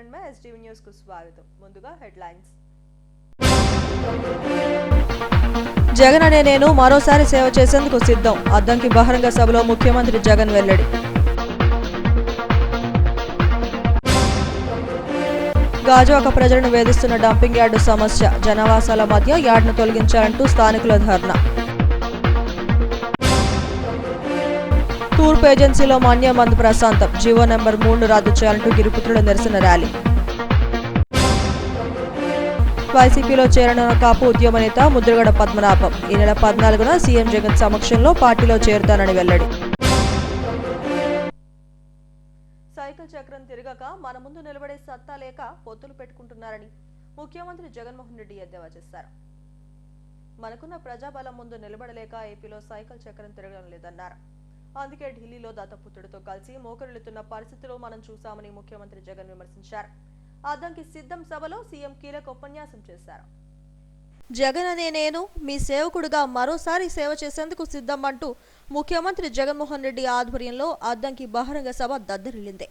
चरण में STV news को स्वागतम। ముందుగా హెడ్లైన్స్। జగన్ అనే నేను మరోసారి సేవ చేసేందుకు సిద్ధం। అద్దంకి బహిరంగ సభలో ముఖ్యమంత్రి జగన్ వెల్లడి। గాజువాక ప్రజలను వేధిస్తున్న డంపింగ్ యార్డు సమస్య, జనవాసాల మధ్య యార్డును తొలగించాలంటూ స్థానికుల ధర్నా। తూర్పు ఏజెన్సీలో మాన్యం బంద్ ప్రశాంతం, జీవో నెంబర్ 3 రద్దు చేయాలంటూ గిరిపుత్రుల నిరసన ర్యాలీ। వైసీపీలో చేరనున్న కాపు ఉద్యమ నేత ముద్రగడ పద్మనాభం ఈ నెల 14న సీఎం జగన్ సమక్షంలో పార్టీలో చేరుతానని వెల్లడి। సైకిల్ చక్రం తిరగక మన ముందు నిలబడే సత్తా లేక పొత్తులు పెట్టుకుంటున్నారని ముఖ్యమంత్రి జగన్మోహన్ రెడ్డి ఎద్దేవా చేశారు। మనకున్న ప్రజాబలం ముందు నిలబడలేక ఏపీలో సైకిల్ చక్రం తిరగడం లేదన్నారు। అందుకే ఢిల్లీలో దత్తపుత్రుడితో కలిసి మోకరిల్లుతున్న పరిస్థితులు మనం చూశామని ముఖ్యమంత్రి జగన్ విమర్శించారు। అద్దంకి సిద్ధం సభలో సీఎం కీలక ఉపన్యాసం చేశారు। జగన్ అనే నేను మీ సేవకుడిగా మరోసారి సేవ చేసేందుకు సిద్ధం అంటూ ముఖ్యమంత్రి జగన్మోహన్ రెడ్డి ఆధ్వర్యంలో అద్దంకి బహిరంగ సభ దద్దరిల్లింది।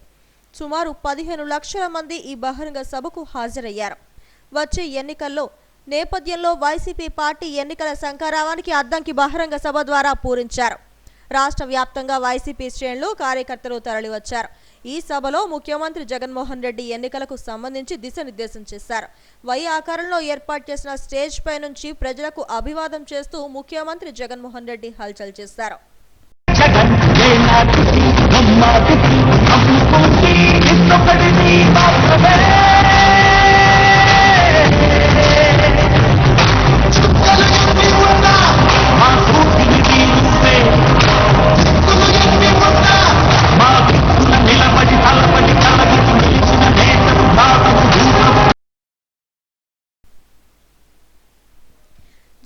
సుమారు 15 లక్షల మంది ఈ బహిరంగ సభకు హాజరయ్యారు। వచ్చే ఎన్నికల్లో నేపథ్యంలో వైసీపీ పార్టీ ఎన్నికల శంఖారావానికి అద్దంకి బహిరంగ సభ ద్వారా పూరించారు। రాష్ట్ర వ్యాప్తంగా వైసీపీ శ్రేణులు కార్యకర్తలు తరలివచ్చారు। ఈ సభలో ముఖ్యమంత్రి జగన్మోహన్ రెడ్డి ఎన్నికలకు సంబంధించి దిశానిర్దేశం చేశారు। వై ఆకారంలో ఏర్పాటు చేసిన స్టేజ్ పై నుంచి ప్రజలకు అభివాదం చేస్తూ ముఖ్యమంత్రి జగన్మోహన్ రెడ్డి హల్చల్ చేశారు।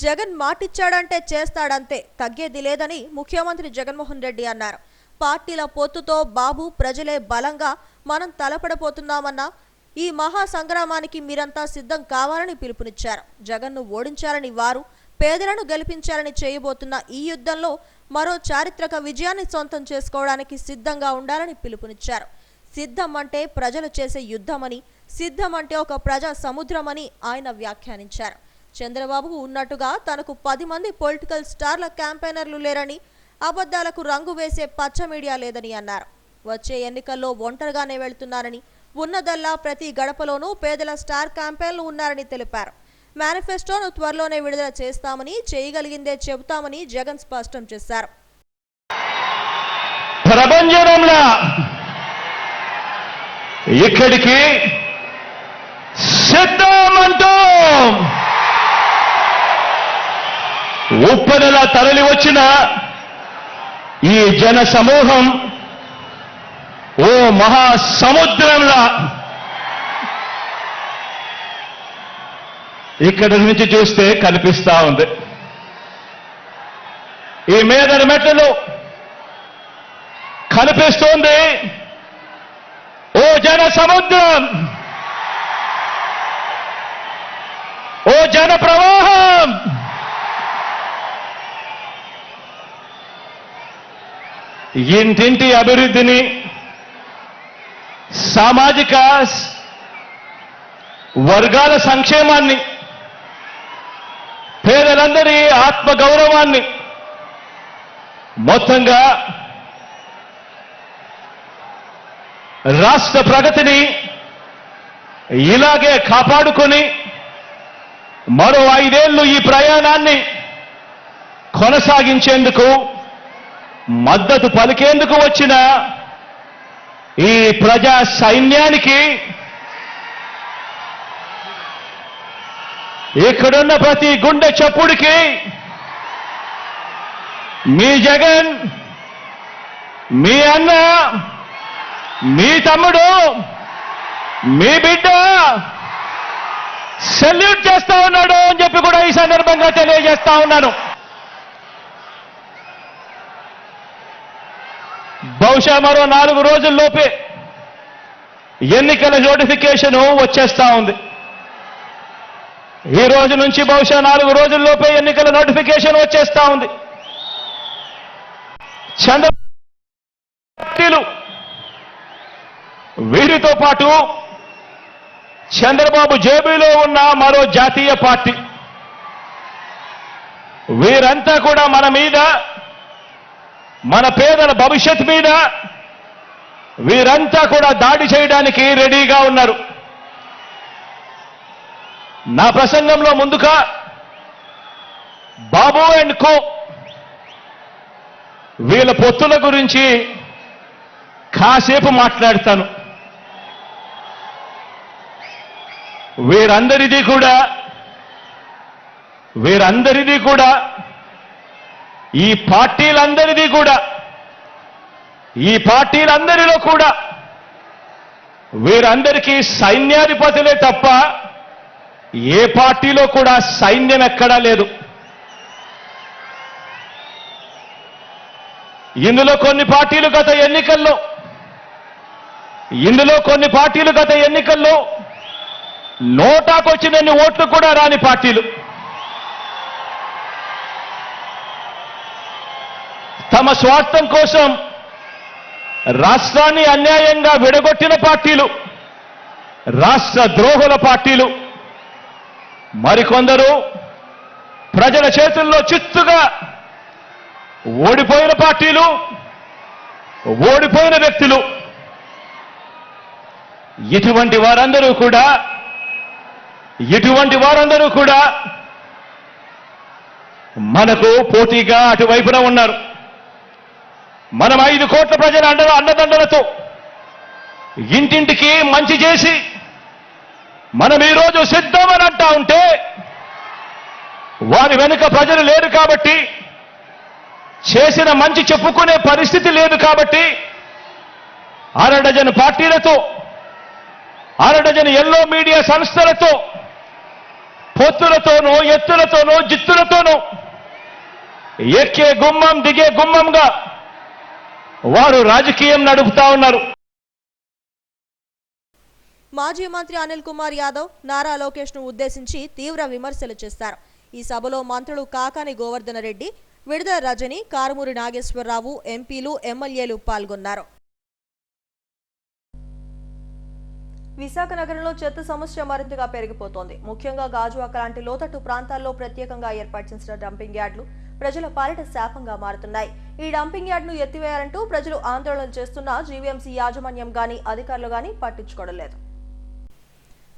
జగన్ మాటిచ్చాడంటే చేస్తాడంతే, తగ్గేది లేదని ముఖ్యమంత్రి జగన్మోహన్ రెడ్డి అన్నారు। పార్టీల పొత్తుతో బాబు ప్రజలే బలంగా మనం తలపడపోతున్నామన్న ఈ మహా సంగ్రామానికి మీరంతా సిద్ధం కావాలని పిలుపునిచ్చారు। జగన్ను ఓడించాలని వారు పేదలను గెలిపించాలని చేయబోతున్న ఈ యుద్ధంలో మరో చారిత్రక విజయాన్ని సొంతం చేసుకోవడానికి సిద్ధంగా ఉండాలని పిలుపునిచ్చారు। సిద్ధం అంటే ప్రజలు చేసే యుద్ధమని, సిద్ధం అంటే ఒక ప్రజా సముద్రమని ఆయన వ్యాఖ్యానించారు। చంద్రబాబు ఉన్నట్టుగా తనకు 10 మంది పొలిటికల్ స్టార్ల క్యాంపెయినర్లు లేరని, అబద్ధాలకు రంగు వేసే పచ్చ మీడియా లేదని అన్నారు। వచ్చే ఎన్నికల్లో ఒంటరిగానే వెళ్తున్నారని, ఉన్నదల్లా ప్రతి గడపలోనూ పేదల స్టార్ క్యాంపెయిన్లు ఉన్నారని తెలిపారు। మేనిఫెస్టోను త్వరలోనే విడుదల చేస్తామని, చేయగలిగిందే చెబుతామని జగన్ స్పష్టం చేశారు। ప్రపంచంలో ఇక్కడికి సిద్ధమంటూ ఉప్పెనలా తరలి వచ్చిన ఈ జన సమూహం ఓ మహాసముద్రంలా ఇక్కడి నుంచి చూస్తే కనిపిస్తా ఉంది। ఈ మేదరి మెట్టలు కనిపిస్తోంది ఓ జన సముద్రం, ఓ జన ప్రవాహం। ఇంటింటి అభివృద్ధిని, సామాజిక వర్గాల సంక్షేమాన్ని, పేదలందరి ఆత్మగౌరవాన్ని, మొత్తంగా రాష్ట్ర ప్రగతిని ఇలాగే కాపాడుకొని మరో 5 ఏళ్లు ఈ ప్రయాణాన్ని కొనసాగించేందుకు మద్దతు పలికేందుకు వచ్చిన ఈ ప్రజా సైన్యానికి, ఇక్కడున్న ప్రతి గుండె చప్పుడికి మీ జగన్, మీ అన్న, మీ తమ్ముడు, మీ బిడ్డ సెల్యూట్ చేస్తా ఉన్నాడు అని చెప్పి కూడా ఈ సందర్భంగా తెలియజేస్తా ఉన్నాను। బహుశా మరో 4 రోజుల్లోపే ఎన్నికల నోటిఫికేషన్ వచ్చేస్తా ఉంది। ఈ రోజు నుంచి బహుశా 4 రోజుల్లోపే ఎన్నికల నోటిఫికేషన్ వచ్చేస్తా ఉంది। చంద్రబాబు వీరితో పాటు చంద్రబాబు జేబులో ఉన్న మరో జాతీయ పార్టీ. వీరంతా కూడా మన మీద, మన పేదల భవిష్యత్ మీద వీరంతా కూడా దాడి చేయడానికి రెడీగా ఉన్నారు. నా ప్రసంగంలో ముందుగా బాబు అండ్ కో వీళ్ళ పొత్తుల గురించి కాసేపు మాట్లాడతాను. వీరందరిది కూడా ఈ పార్టీలందరిలో కూడా వీరందరికీ సైన్యాధిపతులే తప్ప ఏ పార్టీలో కూడా సైన్యం ఎక్కడా లేదు. ఇందులో కొన్ని పార్టీలు గత ఎన్నికల్లో నోటాకొచ్చినన్ని ఓట్లు కూడా రాని పార్టీలు. తమ స్వార్థం కోసం రాష్ట్రాన్ని అన్యాయంగా విడగొట్టిన పార్టీలు, రాష్ట్ర ద్రోహుల పార్టీలు. మరికొందరు ప్రజల చేతుల్లో చిత్తుగా ఓడిపోయిన పార్టీలు, ఓడిపోయిన వ్యక్తులు. ఇటువంటి వారందరూ కూడా మనకు పోటీగా అటువైపున ఉన్నారు. మనం 5 కోట్ల ప్రజల అండదండలతో ఇంటింటికి మంచి చేసి మనం ఈరోజు సిద్ధమని అంటా ఉంటే వారి వెనుక ప్రజలు లేరు కాబట్టి, చేసిన మంచి చెప్పుకునే పరిస్థితి లేదు కాబట్టి, అరడజన్ పార్టీలతో, అరడజన్ ఎల్లో మీడియా సంస్థలతో, పొత్తులతోనూ, ఎత్తులతోనూ, జిత్తులతోనూ ఎక్కే గుమ్మం దిగే గుమ్మంగా వారు రాజకీయం నడుపుతా ఉన్నారు. మాజీ మంత్రి అనిల్ కుమార్ యాదవ్ నారా లోకేష్ ను ఉద్దేశించి తీవ్ర విమర్శలు చేశారు. ఈ సభలో మంత్రులు కాకాని గోవర్ధన రెడ్డి, విడుదల రజని, కారుమూరి నాగేశ్వరరావు, ఎంపీలు, ఎమ్మెల్యేలు పాల్గొన్నారు. విశాఖ నగరంలో చెత్త సమస్య మరింతగా పెరిగిపోతోంది. ముఖ్యంగా గాజువాక లాంటి లోతట్టు ప్రాంతాల్లో ప్రత్యేకంగా ఏర్పాటు చేసిన డంపింగ్ యార్డులు ప్రజల పాలిట శాపంగా మారుతున్నాయి. ఈ డంపింగ్ యార్డును ఎత్తివేయాలంటూ ప్రజలు ఆందోళనలు చేస్తున్నా జీవీఎంసీ యాజమాన్యం గాని, అధికారులు గాని పట్టించుకోవడం లేదు.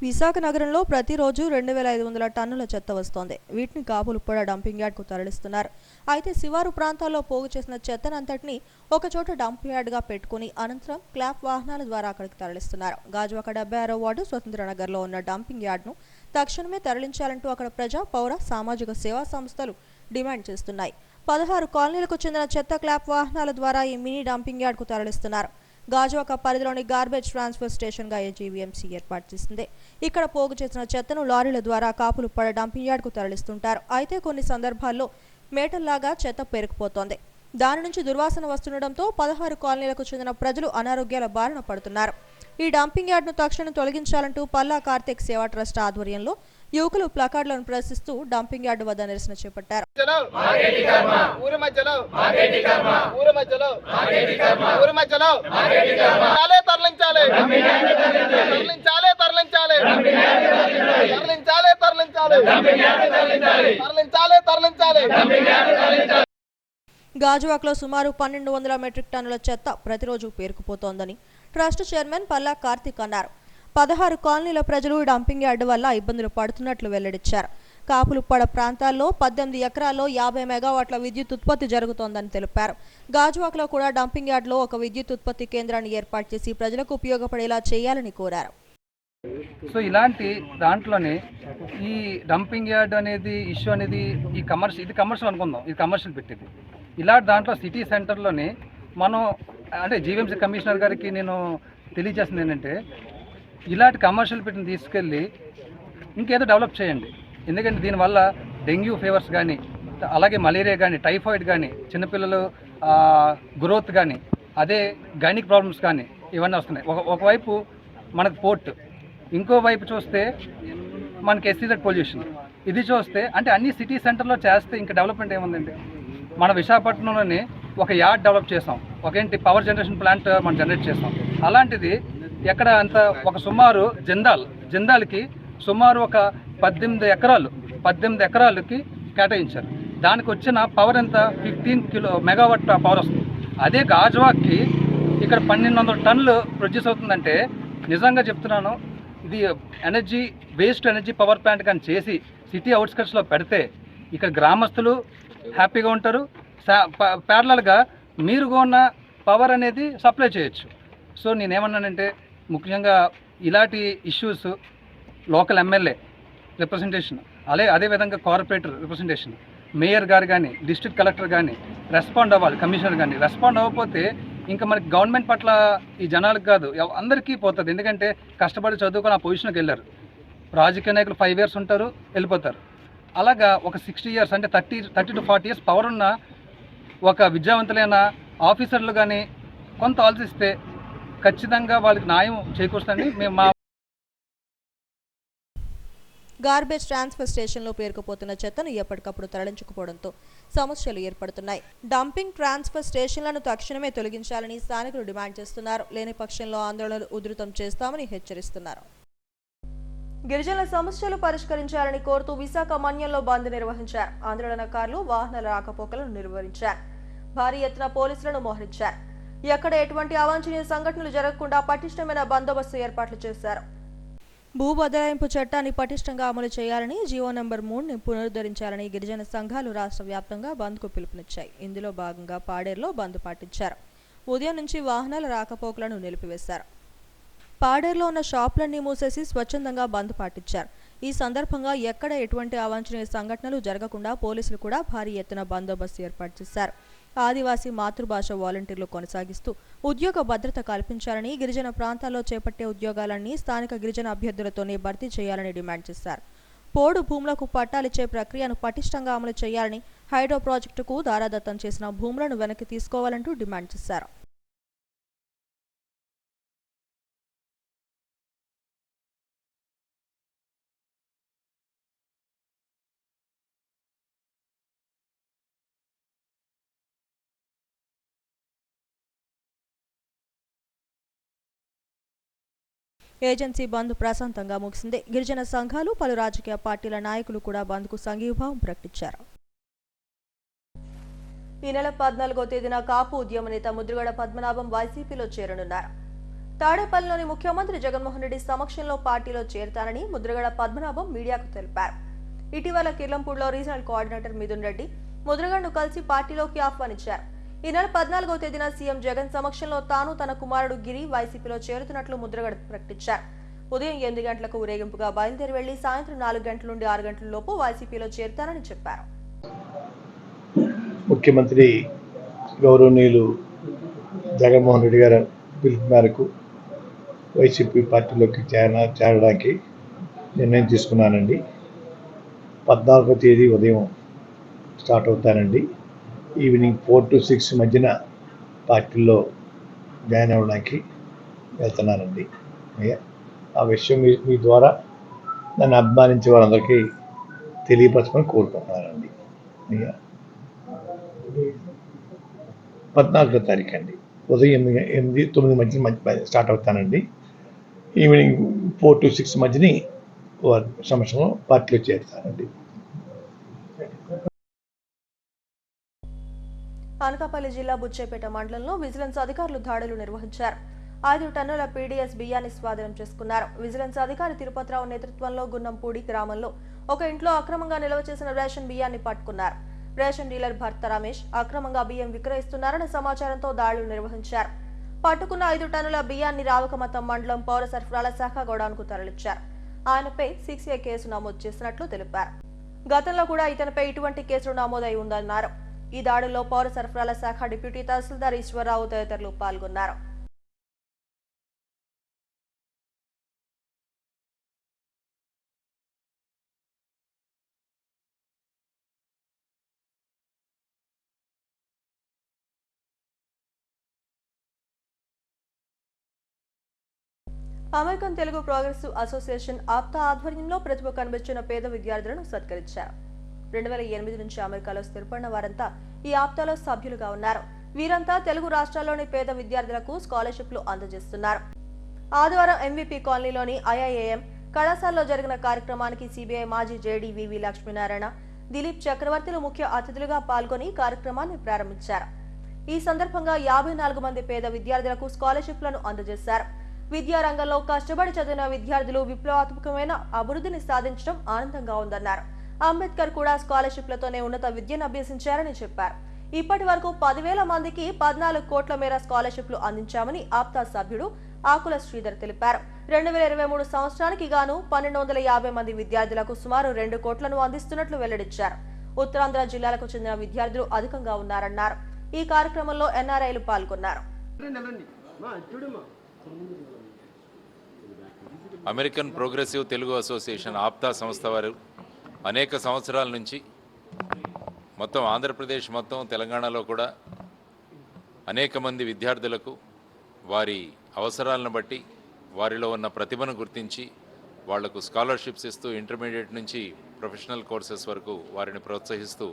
విశాఖ నగరంలో ప్రతిరోజు 2500 టన్నుల చెత్త వస్తోంది. వీటిని కాపులుప్పడ డంపింగ్ యార్డ్కు తరలిస్తున్నారు. అయితే శివారు ప్రాంతాల్లో పోగు చేసిన చెత్తనంతటినీ ఒకచోట డంపింగ్ యార్డ్గా పెట్టుకుని అనంతరం క్లాప్ వాహనాల ద్వారా అక్కడికి తరలిస్తున్నారు. గాజువాక 76వ వార్డు స్వతంత్రనగర్లో ఉన్న డంపింగ్ యార్డ్ను తక్షణమే తరలించాలంటూ అక్కడ ప్రజా, పౌర, సామాజిక సేవా సంస్థలు డిమాండ్ చేస్తున్నాయి. 16 కాలనీలకు చెందిన చెత్త క్లాప్ వాహనాల ద్వారా ఈ మినీ డంపింగ్ యార్డ్కు తరలిస్తున్నారు. గాజువాక పరిధిలోని గార్బేజ్ ట్రాన్స్ఫర్ స్టేషన్గా జీవీఎంసీ ఏర్పాటు చేసింది. ఇక్కడ పోగు చేసిన చెత్తను లారీల ద్వారా కాపులుప్పడ డంపింగ్ యార్డ్కు తరలిస్తుంటారు. అయితే కొన్ని సందర్భాల్లో మేటల్లాగా చెత్త పెరిగిపోతోంది. దాని నుంచి దుర్వాసన వస్తుండటంతో 16 కాలనీలకు చెందిన ప్రజలు అనారోగ్యాల బారిన పడుతున్నారు. ఈ డంపింగ్ యార్డ్ను తక్షణం తొలగించాలంటూ పల్లా కార్తిక్ సేవా ట్రస్ట్ ఆధ్వర్యంలో యువకులు ప్లకార్డులను ప్రదర్శిస్తూ డంపింగ్ యార్డు వద్ద నిరసన చేపట్టారు. గాజువాకలో సుమారు 1200 మెట్రిక్ టన్నుల చెత్త ప్రతిరోజు పేరుకుపోతోందని ట్రస్ట్ చైర్మన్ పల్లా కార్తిక్ అన్నారు. 16 కాలనీల ప్రజలు డంపింగ్ యార్డు వల్ల ఇబ్బందులు పడుతున్నట్లు వెల్లడించారు. కాపులుప్పడ ప్రాంతాల్లో 18 ఎకరాల్లో 50 మెగావాట్ల విద్యుత్ ఉత్పత్తి జరుగుతోందని తెలిపారు. గాజువాకలో కూడా డంపింగ్ యార్డులో ఒక విద్యుత్ ఉత్పత్తి కేంద్రాన్ని ఏర్పాటు చేసి ప్రజలకు ఉపయోగపడేలా చేయాలని కోరారు. సో ఇలాంటి దాంట్లోనే ఈ డంపింగ్ యార్డ్ అనేది ఇష్యూ అనేది ఇది కమర్షియల్ అనుకుందాం, ఇది కమర్షియల్ పెట్టింది. ఇలాంటి దాంట్లో సిటీ సెంటర్లోనే మనం అంటే జీవీఎంసీ కమిషనర్ గారికి నేను తెలియజేస్తుంది ఏంటంటే ఇలాంటి కమర్షియల్ పెట్టిన తీసుకెళ్ళి ఇంకేదో డెవలప్ చేయండి. ఎందుకంటే దీనివల్ల డెంగ్యూ ఫీవర్స్ కానీ, అలాగే మలేరియా కానీ, టైఫాయిడ్ కానీ, చిన్నపిల్లలు గ్రోత్ కానీ, అదే గైనిక్ ప్రాబ్లమ్స్ కానీ ఇవన్నీ వస్తున్నాయి. ఒకవైపు మనకు పోర్ట్, ఇంకో వైపు చూస్తే మనకి ఎస్సీజెడ్ పొల్యూషన్. ఇది చూస్తే అంటే అన్ని సిటీ సెంటర్లో చేస్తే ఇంకా డెవలప్మెంట్ ఏముందండి. మన విశాఖపట్నంలోనే ఒక యార్డ్ డెవలప్ చేసాం, ఒకేంటి పవర్ జనరేషన్ ప్లాంట్ మనం జనరేట్ చేస్తాం. అలాంటిది ఎక్కడ అంత ఒక సుమారు జందాల్కి సుమారు ఒక 18 ఎకరాలకి కేటాయించారు. దానికి వచ్చిన పవర్ ఎంత 15 మెగావాట్ పవర్ వస్తుంది. అదే గాజువాక్కి ఇక్కడ 1200 టన్నులు ప్రొడ్యూస్ అవుతుందంటే నిజంగా చెప్తున్నాను, ఇది వేస్ట్ ఎనర్జీ పవర్ ప్లాంట్ కానీ చేసి సిటీ అవుట్స్కట్స్లో పెడితే ఇక్కడ గ్రామస్తులు హ్యాపీగా ఉంటారు. ప్యారలల్గా మీరు కొన్న పవర్ అనేది సప్లై చేయొచ్చు. సో నేనేమన్నానంటే ముఖ్యంగా ఇలాంటి ఇష్యూస్ లోకల్ ఎమ్మెల్యే రిప్రజెంటేషన్, అదేవిధంగా కార్పొరేటర్ రిప్రజెంటేషన్, మేయర్ గారు కానీ డిస్ట్రిక్ట్ కలెక్టర్ కానీ రెస్పాండ్ అవ్వాలి, కమిషనర్ కానీ రెస్పాండ్ అవ్వకపోతే ఇంకా మనకి గవర్నమెంట్ పట్ల ఈ జనాలకు కాదు అందరికీ పోతుంది. ఎందుకంటే కష్టపడి చదువుకొని ఆ పొజిషన్కి వెళ్ళారు. రాజకీయ నాయకులు 5 years ఉంటారు, వెళ్ళిపోతారు. అలాగా ఒక 60 years అంటే 30 to 40 years పవర్ ఉన్న ఒక విద్యావంతులైన ఆఫీసర్లు కానీ కొంత ఆలోచిస్తే ఖచ్చితంగా వాళ్ళకి న్యాయం చేకూరుస్తుందని మేము మా గార్బేజ్ ట్రాన్స్ఫర్ స్టేషన్లో పేరుకుపోతున్న చెత్తను ఎప్పటికప్పుడు తరలించకపోవడంతో సమస్యలు ఏర్పడుతున్నాయి. డంపింగ్ ట్రాన్స్ఫర్ స్టేషన్లను తక్షణమే తొలగించాలని స్థానికులు డిమాండ్ చేస్తున్నారు. లేని పక్షంలో ఆందోళనలు ఉధృతం చేస్తామని హెచ్చరిస్తున్నారు. గిరిజనుల సమస్యలు పరిష్కరించాలని కోరుతూ విశాఖ మన్యంలో బంద్ నిర్వహించారు. ఆందోళనకారులు వాహనాల రాకపోకలను నిర్వహించారు. భారీ ఎత్తున పోలీసులను మోహరించారు. ఎక్కడ ఎటువంటి అవాంఛనీయ సంఘటనలు జరగకుండా పటిష్టమైన బందోబస్తు ఏర్పాట్లు చేశారు. భూ బదలాయింపు చట్టాన్ని పటిష్టంగా అమలు చేయాలని, జీవో నంబర్ 3ని పునరుద్ధరించాలని గిరిజన సంఘాలు రాష్ట్ర వ్యాప్తంగా బంద్కు పిలుపునిచ్చాయి. ఇందులో భాగంగా పాడేరులో బంద్ పాటించారు. ఉదయం నుంచి వాహనాల రాకపోకలను నిలిపివేశారు. పాడేరులో ఉన్న షాపులన్నీ మూసేసి స్వచ్ఛందంగా బంద్ పాటించారు. ఈ సందర్భంగా ఎక్కడ ఎటువంటి అవాంఛనీయ సంఘటనలు జరగకుండా పోలీసులు కూడా భారీ ఎత్తున బందోబస్తు ఏర్పాటు చేశారు. ఆదివాసీ మాతృభాష వాలంటీర్లు కొనసాగిస్తూ ఉద్యోగ భద్రత కల్పించాలని, గిరిజన ప్రాంతాల్లో చేపట్టే ఉద్యోగాలన్నీ స్థానిక గిరిజన అభ్యర్థులతోనే భర్తీ చేయాలని డిమాండ్ చేశారు. పోడు భూములకు పట్టాలిచ్చే ప్రక్రియను పటిష్టంగా అమలు చేయాలని, హైడ్రో ప్రాజెక్టుకు దారాదత్తం చేసిన భూములను వెనక్కి తీసుకోవాలంటూ డిమాండ్ చేశారు. ఏజెన్సీ బంద్ ప్రశాంతంగా ముగిసింది. గిరిజన సంఘాలు, పలు రాజకీయ పార్టీల నాయకులు కూడా బంద్కు సంఘీభావం ప్రకటించారు. ఈ నెల 14వ తేదీన కాపు ఉద్యమ నేత ముద్రగడ పద్మనాభం వైసీపీలో చేరనున్నారు. తాడేపల్లిలోని ముఖ్యమంత్రి జగన్మోహన్ రెడ్డి సమక్షంలో పార్టీలో చేరతానని ముద్రగడ పద్మనాభం మీడియాకు తెలిపారు. ఇటీవల కిర్లంపూడిలో రీజనల్ కోఆర్డినేటర్ మిథున్ రెడ్డి ముద్రగడను కలిసి పార్టీలోకి ఆహ్వానించారు. ఈ నెల 14వ తేదీన సీఎం జగన్ సమక్షంలో తాను, తన కుమారుడు గిరి వైసీపీలో చేరుతున్నట్లు ముద్రగడ ప్రకటించారు. ఉదయం 8 గంటలకు ఊరేగింపుగా బయలుదేరి వెళ్లి సాయంత్రం 4 గంటల నుండి 6 గంటల లోపు వైసీపీలో చేరుతానని చెప్పారు. ముఖ్యమంత్రి గౌరవనీయులు జగన్మోహన్ రెడ్డి గారి పిలుపు మేరకు వైసీపీ పార్టీలోకి చేరడానికి నిర్ణయం తీసుకున్నానండి. 14వ తేదీ ఉదయం స్టార్ట్ అవుతానండి. ఈవినింగ్ 4 to 6 మధ్యన పార్టీలో జాయిన్ అవ్వడానికి వెళ్తున్నానండి. ఆ విషయం మీ ద్వారా నన్ను అభిమానించే వారందరికీ తెలియపరచమని కోరుకుంటున్నానండి. 14వ తారీఖు అండి ఉదయం 8-9 మధ్య స్టార్ట్ అవుతానండి. ఈవినింగ్ 4 to 6 మధ్యని సంవత్సరంలో పార్టీలో చేరుతానండి. అనకాపల్లి జిల్లా బుచ్చేపేట మండలంలో విజిలెన్స్ అధికారులు దాడులు నిర్వహించారు. 5 టన్నుల పీడీఎస్ బియ్యాన్ని స్వాధీనం చేసుకున్నారు. విజిలెన్స్ అధికారి తిరుపతిరావు నేతృత్వంలో గున్నంపూడి గ్రామంలో ఒక ఇంట్లో అక్రమంగా నిల్వ చేసిన రేషన్ బియ్యాన్ని పట్టుకున్నారు. రేషన్ డీలర్ భర్త రమేష్ అక్రమంగా బియ్యం విక్రయిస్తున్నారన్న సమాచారంతో దాడులు నిర్వహించారు. పట్టుకున్న 5 టన్నుల బియ్యాన్ని రావకమతం మండలం పౌర సరఫరాల శాఖ గోడౌన్కు తరలించారు. ఆయనపై 6A కేసు నమోదు చేసినట్లు తెలిపారు. గతంలో కూడా ఇతనిపై ఇటువంటి కేసులు నమోదై ఉందన్నారు. ఈ దాడుల్లో పౌర సరఫరాల శాఖ డిప్యూటీ తహసీల్దార్ ఈశ్వరరావు తదితరులు పాల్గొన్నారు. American Telugu progressive association APTA ఆధ్వర్యంలో ప్రతిభ కనిపించిన పేద విద్యార్థులను సత్కరించారు. 2008 నుంచి అమెరికాలో స్థిరపడిన వారంతా ఈ ఆప్తాలో సభ్యులుగా ఉన్నారు. వీరంతా తెలుగు రాష్ట్రాల్లోని పేద విద్యార్థులకు స్కాలర్షిప్లు అందజేస్తున్నారు. ఆదివారం ఎంవీపీ కాలనీలోని ఐఐఏఎం కళాశాలలో జరిగిన కార్యక్రమానికి సిబిఐ మాజీ జేడీ వివి లక్ష్మీనారాయణ, దిలీప్ చక్రవర్తులు ముఖ్య అతిథులుగా పాల్గొని కార్యక్రమాన్ని ప్రారంభించారు. ఈ సందర్భంగా 54 మంది పేద విద్యార్థులకు స్కాలర్షిప్లను అందజేశారు. విద్యారంగంలో కష్టపడి చదివిన విద్యార్థులు విప్లవాత్మకమైన అభివృద్ధిని సాధించడం ఆనందంగా ఉందన్నారు. అంబేద్కర్ కూడా స్కాలర్షిప్లతోనే ఉన్నత విద్యను అభ్యసించారని చెప్పారు. ఇప్పటి వరకు 10,000 మందికి 14 కోట్ల మేర స్కాలర్షిప్లు అందించామని ఆప్తా సభ్యుడు ఆకుల శ్రీధర్ తెలిపారు. 2023 సంవత్సరానికి గాను 1250 మంది విద్యార్థులకు సుమారు 2 కోట్లను అందిస్తున్నట్లు వెల్లడించారు. ఉత్తరాంధ్ర జిల్లాలకు చెందిన విద్యార్థులు అధికంగా ఉన్నారన్నారు. ఈ కార్యక్రమంలో ఎన్ఆర్ఐలు పాల్గొన్నారు. American progressive Telugu association APTA సంస్థ వారు అనేక సంవత్సరాల నుంచి మొత్తం ఆంధ్రప్రదేశ్ మొత్తం తెలంగాణలో కూడా అనేక మంది విద్యార్థులకు వారి అవసరాలను బట్టి వారిలో ఉన్న ప్రతిభను గుర్తించి వాళ్లకు స్కాలర్షిప్స్ ఇస్తూ ఇంటర్మీడియట్ నుంచి ప్రొఫెషనల్ కోర్సెస్ వరకు వారిని ప్రోత్సహిస్తూ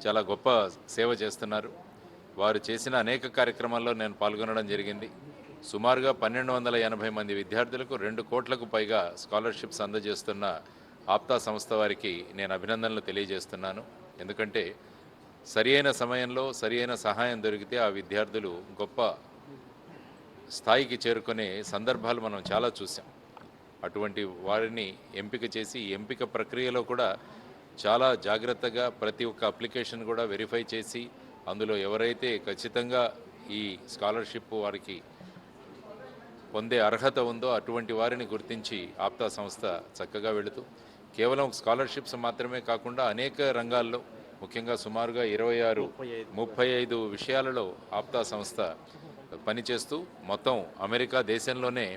చాలా గొప్ప సేవ చేస్తున్నారు. వారు చేసిన అనేక కార్యక్రమాల్లో నేను పాల్గొనడం జరిగింది. సుమారుగా 1280 మంది విద్యార్థులకు 2 కోట్లకు పైగా స్కాలర్షిప్స్ అందజేస్తున్న ఆప్తా సంస్థ వారికి నేను అభినందనలు తెలియజేస్తున్నాను. ఎందుకంటే సరియైన సమయంలో సరియైన సహాయం దొరికితే ఆ విద్యార్థులు గొప్ప స్థాయికి చేరుకునే సందర్భాలు మనం చాలా చూసాం. అటువంటి వారిని ఎంపిక చేసి ఎంపిక ప్రక్రియలో కూడా చాలా జాగ్రత్తగా ప్రతి ఒక్క అప్లికేషన్ కూడా వెరిఫై చేసి అందులో ఎవరైతే ఖచ్చితంగా ఈ స్కాలర్షిప్ వారికి పొందే అర్హత ఉందో అటువంటి వారిని గుర్తించి ఆప్తా సంస్థ చక్కగా వెళుతూ కేవలం స్కాలర్షిప్స్ మాత్రమే కాకుండా అనేక రంగాల్లో ముఖ్యంగా సుమారుగా 35 విషయాలలో ఆప్తా సంస్థ పనిచేస్తూ మొత్తం అమెరికా దేశంలోనే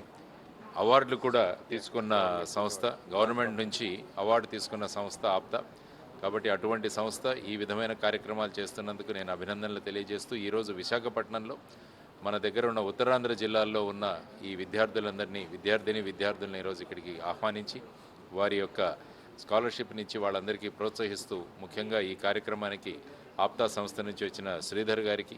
అవార్డులు కూడా తీసుకున్న సంస్థ, గవర్నమెంట్ నుంచి అవార్డు తీసుకున్న సంస్థ ఆప్తా. కాబట్టి అటువంటి సంస్థ ఈ విధమైన కార్యక్రమాలు చేస్తున్నందుకు నేను అభినందనలు తెలియజేస్తూ ఈరోజు విశాఖపట్నంలో మన దగ్గర ఉన్న ఉత్తరాంధ్ర జిల్లాల్లో ఉన్న ఈ విద్యార్థులను ఈరోజు ఇక్కడికి ఆహ్వానించి వారి యొక్క స్కాలర్షిప్ని ఇచ్చి వాళ్ళందరికీ ప్రోత్సహిస్తూ ముఖ్యంగా ఈ కార్యక్రమానికి ఆప్తా సంస్థ నుంచి వచ్చిన శ్రీధర్ గారికి,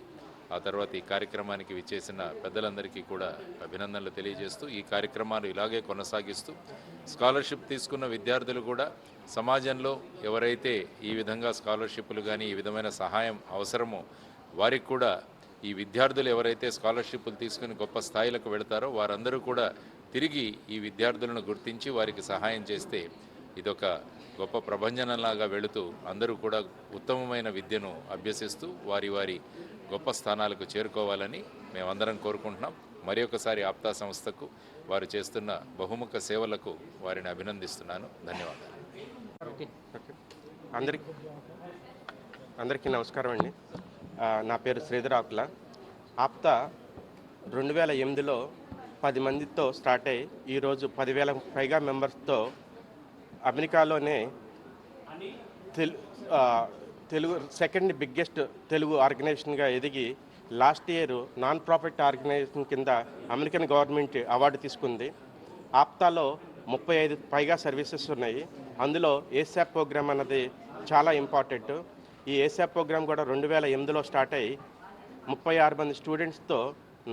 ఆ తర్వాత ఈ కార్యక్రమానికి విచ్చేసిన పెద్దలందరికీ కూడా అభినందనలు తెలియజేస్తూ ఈ కార్యక్రమాలు ఇలాగే కొనసాగిస్తూ స్కాలర్షిప్ తీసుకున్న విద్యార్థులు కూడా సమాజంలో ఎవరైతే ఈ విధంగా స్కాలర్షిప్లు కానీ ఈ విధమైన సహాయం అవసరమో వారికి కూడా ఈ విద్యార్థులు ఎవరైతే స్కాలర్షిప్లు తీసుకుని గొప్ప స్థాయిలకు వెళతారో వారందరూ కూడా తిరిగి ఈ విద్యార్థులను గుర్తించి వారికి సహాయం చేస్తే ఇదొక గొప్ప ప్రభంజనంలాగా వెళుతూ అందరూ కూడా ఉత్తమమైన విద్యను అభ్యసిస్తూ వారి గొప్ప స్థానాలకు చేరుకోవాలని మేమందరం కోరుకుంటున్నాం. మరి ఒకసారి ఆప్తా సంస్థకు వారు చేస్తున్న బహుముఖ సేవలకు వారిని అభినందిస్తున్నాను. ధన్యవాదాలు. అందరికీ నమస్కారం అండి. నా పేరు శ్రీధర్ ఆకుల. ఆప్తా 2008లో 10 మందితో స్టార్ట్ అయ్యి ఈరోజు 10,000 పైగా మెంబర్స్తో అమెరికాలోనే తెలుగు సెకండ్ బిగ్గెస్ట్ తెలుగు ఆర్గనైజేషన్గా ఎదిగి last year non profit organization కింద అమెరికన్ గవర్నమెంట్ అవార్డు తీసుకుంది. ఆప్తాలో 35 పైగా సర్వీసెస్ ఉన్నాయి. అందులో ఏసాప్ ప్రోగ్రామ్ అన్నది చాలా ఇంపార్టెంట్. ఈ ఏసాప్ ప్రోగ్రామ్ కూడా 2008లో స్టార్ట్ అయ్యి 36 మంది స్టూడెంట్స్తో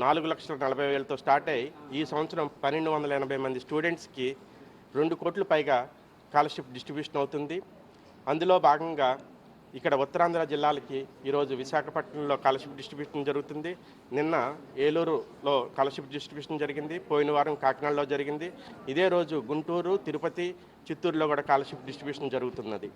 4,40,000తో స్టార్ట్ అయ్యి ఈ సంవత్సరం 1,280 మంది స్టూడెంట్స్కి 2 కోట్ల పైగా స్కాలర్షిప్ డిస్ట్రిబ్యూషన్ అవుతుంది. అందులో భాగంగా ఇక్కడ ఉత్తరాంధ్ర జిల్లాలకి ఈరోజు విశాఖపట్నంలో స్కాలర్షిప్ డిస్ట్రిబ్యూషన్ జరుగుతుంది. నిన్న ఏలూరులో స్కాలర్షిప్ డిస్ట్రిబ్యూషన్ జరిగింది. పోయిన వారం కాకినాడలో జరిగింది. ఇదే రోజు గుంటూరు, తిరుపతి, చిత్తూరులో కూడా స్కాలర్షిప్ డిస్ట్రిబ్యూషన్ జరుగుతున్నది.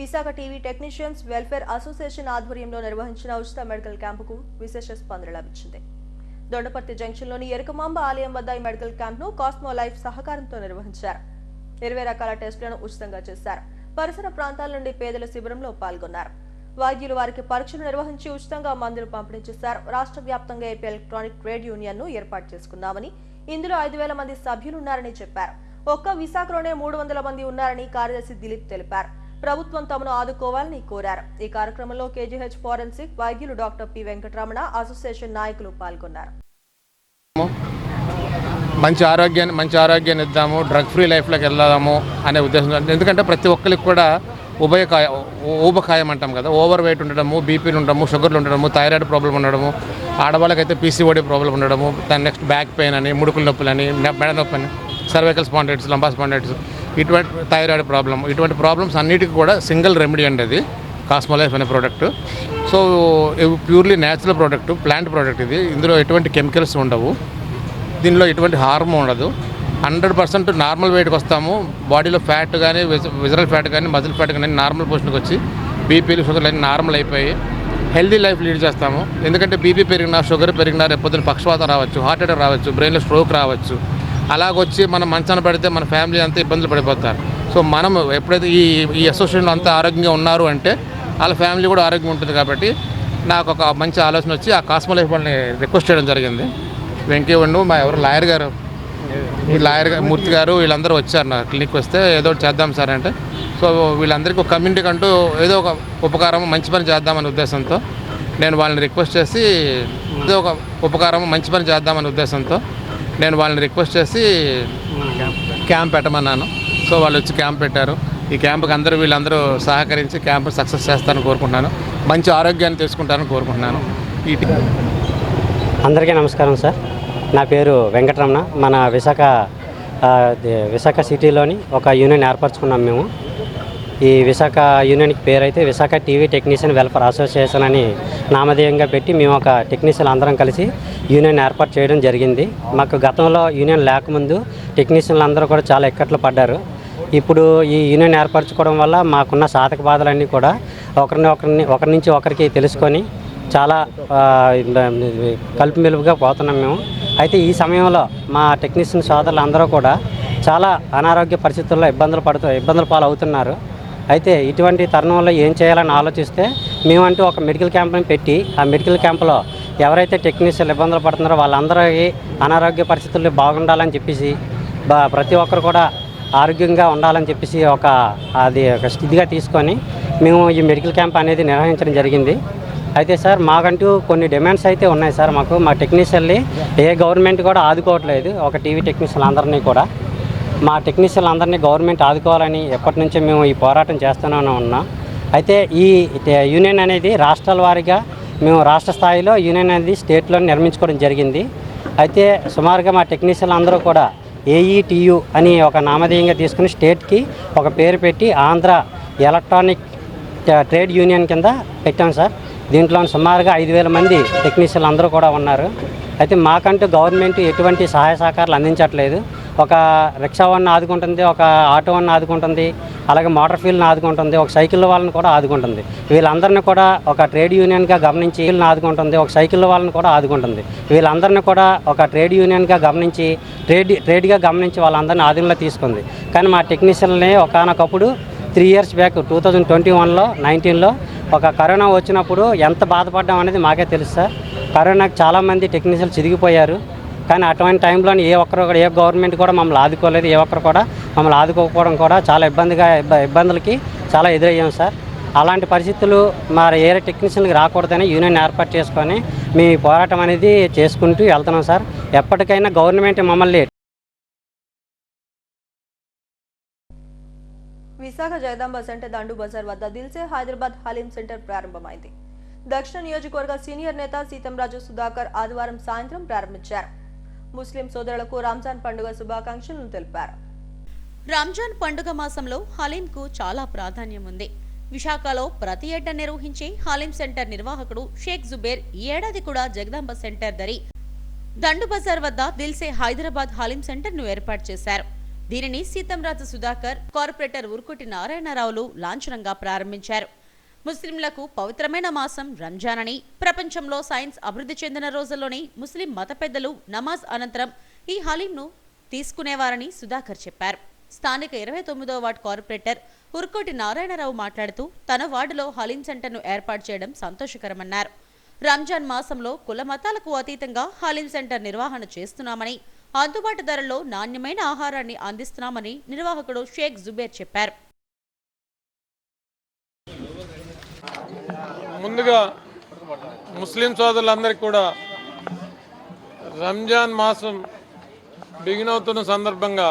Visakha TV technicians welfare association ఆధ్వర్యంలో నిర్వహించిన ఉచిత మెడికల్ క్యాంపుకు విశేష స్పందన లభించింది. దొండపర్తి జంక్షన్లోని ఎరుకమాంబ ఆలయం వద్ద ఈ మెడికల్ క్యాంప్ను కాస్మో లైఫ్ సహకారంతో నిర్వహించారు. 20 రకాల టెస్టులను ఉచితంగా చేశారు. పరిసర ప్రాంతాల నుండి పేదల శిబిరంలో పాల్గొన్నారు. వైద్యులు వారికి పరీక్షలు నిర్వహించి ఉచితంగా మందులు పంపిణీ చేశారు. రాష్ట్ర వ్యాప్తంగా ఏపీ ఎలక్ట్రానిక్ ట్రేడ్ యూనియన్ ను ఏర్పాటు చేసుకున్నామని, ఇందులో 5,000 మంది సభ్యులున్నారని చెప్పారు. ఒక్క విశాఖలోనే 300 మంది ఉన్నారని కార్యదర్శి దిలీప్ తెలిపారు. ప్రభుత్వం తమను ఆదుకోవాలని కోరారు. ఈ కార్యక్రమంలో కేజీహెచ్ ఫోరెన్సిక్ వైద్యులు డాక్టర్ పి వెంకటరమణ, అసోసియేషన్ నాయకులు పాల్గొన్నారు. మంచి ఆరోగ్యాన్ని ఇద్దాము, డ్రగ్ ఫ్రీ లైఫ్లోకి వెళ్దాము అనే ఉద్దేశం. ఎందుకంటే ప్రతి ఒక్కరికి కూడా ఊబకాయం అంటాం కదా, ఓవర్ వెయిట్ ఉండడము, బీపీలు ఉండడము, షుగర్లు ఉండడము, థైరాయిడ్ ప్రాబ్లం ఉండడము, ఆడవాళ్ళకైతే పీసీఓడి ప్రాబ్లం ఉండడము, దాని నెక్స్ట్ బ్యాక్ పెయిన్ అని, ముడుకుల నొప్పులని, మెడ నొప్పి అని, సర్వైకల్ స్పాండైటిస్, లంబా స్పాండైటిస్, ఇటువంటి థైరాయిడ్ ప్రాబ్లం, ఇటువంటి ప్రాబ్లమ్స్ అన్నిటికీ కూడా సింగిల్ రెమెడీ అండి అది కాస్మోలైఫ్ అనే product. So purely natural product, plant product ఇది. ఇందులో ఎటువంటి కెమికల్స్ ఉండవు, దీనిలో ఎటువంటి హార్మోన్ ఉండదు. 100% నార్మల్ వెయిట్కి వస్తాము. బాడీలో ఫ్యాట్ కానీ, విజరల్ ఫ్యాట్ కానీ, మజిల్ ఫ్యాట్ కానీ నార్మల్ పొజిషన్కి వచ్చి బీపీలు, షుగర్లు అన్నీ నార్మల్ అయిపోయి హెల్దీ లైఫ్ లీడ్ చేస్తాము. ఎందుకంటే బీపీ పెరిగినా, షుగర్ పెరిగినా రేపొద్దున పక్షవాతం రావచ్చు, హార్ట్ అటాక్ రావచ్చు, బ్రెయిన్లో స్ట్రోక్ రావచ్చు. అలాగొచ్చి మనం మంచాన పడితే మన ఫ్యామిలీ అంతా ఇబ్బందులు పడిపోతారు. సో మనం ఎప్పుడైతే ఈ అసోసియేషన్లో అంతా ఆరోగ్యంగా ఉన్నారు అంటే వాళ్ళ ఫ్యామిలీ కూడా ఆరోగ్యంగా ఉంటుంది. కాబట్టి నాకు ఒక మంచి ఆలోచన వచ్చి ఆ కాస్మోలైఫ్ వాళ్ళని రిక్వెస్ట్ చేయడం జరిగింది. వెంకీ ఉండు, మా ఎవరు లాయర్ గారు, ఈ లాయర్ మూర్తి గారు వీళ్ళందరూ వచ్చారు నా క్లినిక్ వస్తే, ఏదో ఒకటి చేద్దాం సార్ అంటే. సో వీళ్ళందరికీ ఒక కమ్యూనిటీకి అంటూ ఏదో ఒక ఉపకారం, మంచి పని చేద్దామనే ఉద్దేశంతో నేను వాళ్ళని రిక్వెస్ట్ చేసి క్యాంప్ పెట్టమన్నాను. సో వాళ్ళు వచ్చి క్యాంప్ పెట్టారు. ఈ క్యాంప్కి వీళ్ళందరూ సహకరించి క్యాంప్ సక్సెస్ చేస్తారని కోరుకుంటున్నాను. మంచి ఆరోగ్యాన్ని తెలుసుకుంటారని కోరుకుంటున్నాను. అందరికీ నమస్కారం సార్. నా పేరు వెంకటరమణ. మన విశాఖ సిటీలోని ఒక యూనియన్ ఏర్పరచుకున్నాం మేము. ఈ విశాఖ యూనియన్కి పేరు అయితే Visakha TV technician welfare association అని నామధేయంగా పెట్టి మేము ఒక టెక్నీషియన్లు అందరం కలిసి యూనియన్ ఏర్పాటు చేయడం జరిగింది. మాకు గతంలో యూనియన్ లేకముందు టెక్నీషియన్లు అందరూ కూడా చాలా ఇక్కట్లు పడ్డారు. ఇప్పుడు ఈ యూనియన్ ఏర్పరచుకోవడం వల్ల మాకున్న సాధక బాధలన్నీ కూడా ఒకరి నుంచి ఒకరికి తెలుసుకొని చాలా కలిపిమెలుపుగా పోతున్నాం మేము. అయితే ఈ సమయంలో మా టెక్నీషియన్ సోదరులు అందరూ కూడా చాలా అనారోగ్య పరిస్థితుల్లో ఇబ్బందుల పాలవుతున్నారు. అయితే ఇటువంటి తరుణంలో ఏం చేయాలని ఆలోచిస్తే మేమంటూ ఒక మెడికల్ క్యాంప్ని పెట్టి ఆ మెడికల్ క్యాంపులో ఎవరైతే టెక్నీషియన్లు ఇబ్బందులు పడుతున్నారో వాళ్ళందరికీ అనారోగ్య పరిస్థితుల్లో బాగుండాలని చెప్పేసి ప్రతి ఒక్కరు కూడా ఆరోగ్యంగా ఉండాలని చెప్పేసి ఒక స్థితిగా తీసుకొని మేము ఈ మెడికల్ క్యాంప్ అనేది నిర్వహించడం జరిగింది. అయితే సార్ మాకంటూ కొన్ని డిమాండ్స్ అయితే ఉన్నాయి సార్. మా టెక్నీషియన్ని ఏ గవర్నమెంట్ కూడా ఆదుకోవట్లేదు. ఒక టీవీ టెక్నీషియన్లు అందరినీ కూడా మా టెక్నీషియన్లు అందరినీ గవర్నమెంట్ ఆదుకోవాలని ఎప్పటి నుంచో మేము ఈ పోరాటం చేస్తూనే ఉన్నాం. అయితే ఈ యూనియన్ అనేది రాష్ట్రాల వారీగా మేము రాష్ట్ర స్థాయిలో యూనియన్ అనేది స్టేట్లో నిర్మించుకోవడం జరిగింది. అయితే సుమారుగా మా టెక్నీషియన్లు అందరూ కూడా AETU అని ఒక నామధేయంగా తీసుకుని స్టేట్కి ఒక పేరు పెట్టి ఆంధ్ర ఎలక్ట్రానిక్ ట్రేడ్ యూనియన్ కింద పెట్టాం సార్. దీంట్లో సుమారుగా 5,000 మంది టెక్నీషియన్లు అందరూ కూడా ఉన్నారు. అయితే మాకంటూ గవర్నమెంట్ ఎటువంటి సహాయ సహకారాలు అందించట్లేదు. ఒక రిక్షా వాడిని ఆదుకుంటుంది, ఒక ఆటో వాడిని ఆదుకుంటుంది, అలాగే మోటార్ ఫీల్డ్ని ఆదుకుంటుంది, ఒక సైకిల్ వాళ్ళని కూడా ఆదుకుంటుంది. వీళ్ళందరినీ కూడా ఒక ట్రేడ్ యూనియన్గా గమనించి వీళ్ళని ఆదుకుంటుంది, ఒక సైకిల్ వాళ్ళని కూడా ఆదుకుంటుంది. వీళ్ళందరినీ కూడా ఒక ట్రేడ్ యూనియన్గా గమనించి ట్రేడ్గా గమనించి వాళ్ళందరినీ ఆధీనంలో తీసుకుంది. కానీ మా టెక్నీషియన్లని ఒకనొకప్పుడు 3 years బ్యాక్ 2021లో 19లో ఒక కరోనా వచ్చినప్పుడు ఎంత బాధపడ్డాం అనేది మాకే తెలుసు సార్. కరోనాకి చాలామంది టెక్నీషియన్లు చిదిగిపోయారు. కానీ అటువంటి టైంలో ఏ గవర్నమెంట్ కూడా మమ్మల్ని ఆదుకోలేదు. ఏ ఒక్కరు కూడా మమ్మల్ని ఆదుకోకపోవడం కూడా చాలా ఇబ్బందులకి చాలా ఎదురయ్యాం సార్. అలాంటి పరిస్థితులు మరి ఏ టెక్నీషియన్కి రాకూడదని యూనియన్ ఏర్పాటు చేసుకొని మీ పోరాటం అనేది చేసుకుంటూ వెళ్తున్నాం సార్. ఎప్పటికైనా గవర్నమెంట్ మమ్మల్ని విశాఖ జగదాంబ సెంటర్ దండు బజార్ వద్ద దిల్సే హైదరాబాద్ హలీం సెంటర్ ప్రారంభమైంది. దక్షిణ నియోజకవర్గ సీనియర్ నేత సీతంరాజు సుధాకర్ ఆదివారం సాయంత్రం ప్రారంభించారు. ముస్లిం సోదరులకు రంజాన్ పండుగ శుభాకాంక్షలను తెలిపారు. రంజాన్ పండుగ మాసంలో హలీంకు చాలా ప్రాధాన్యం ఉంది. విశాఖలో ప్రతి ఏటా నిర్వహించే హలీం సెంటర్ నిర్వాహకుడు షేక్ జుబేర్ ఈ ఏడాది కూడా జగదాంబ సెంటర్ దరి దండు బజార్ వద్ద దిల్సే హైదరాబాద్ హలీం సెంటర్ ను ఏర్పాటు చేశారు. దీనిని సీతంరాజు సుధాకర్, కార్పొరేటర్ ఉరుకుటి నారాయణరావులు లాంఛనంగా ప్రారంభించారు. ముస్లింలకు పవిత్రమైన మాసం రంజాన్ అని, ప్రపంచంలో సైన్స్ అభివృద్ధి చెందిన రోజుల్లోనే ముస్లిం మత పెద్దలు నమాజ్ అనంతరం ఈ హలీంను తీసుకునేవారని సుధాకర్ చెప్పారు. స్థానిక 29వ వార్డు కార్పొరేటర్ ఉరుకోటి నారాయణరావు మాట్లాడుతూ తన వార్డులో హలీం సెంటర్ను ఏర్పాటు చేయడం సంతోషకరమన్నారు. రంజాన్ మాసంలో కుల మతాలకు అతీతంగా హలీం సెంటర్ నిర్వహణ చేస్తున్నామని, అందుబాటు ధరల్లో నాణ్యమైన ఆహారాన్ని అందిస్తున్నామని నిర్వాహకుడు షేక్ జుబేర్ చెప్పారు. ముందుగా ముస్లిం సోదరులందరికీ కూడా రంజాన్ మాసం బిగిన్ అవుతున్న సందర్భంగా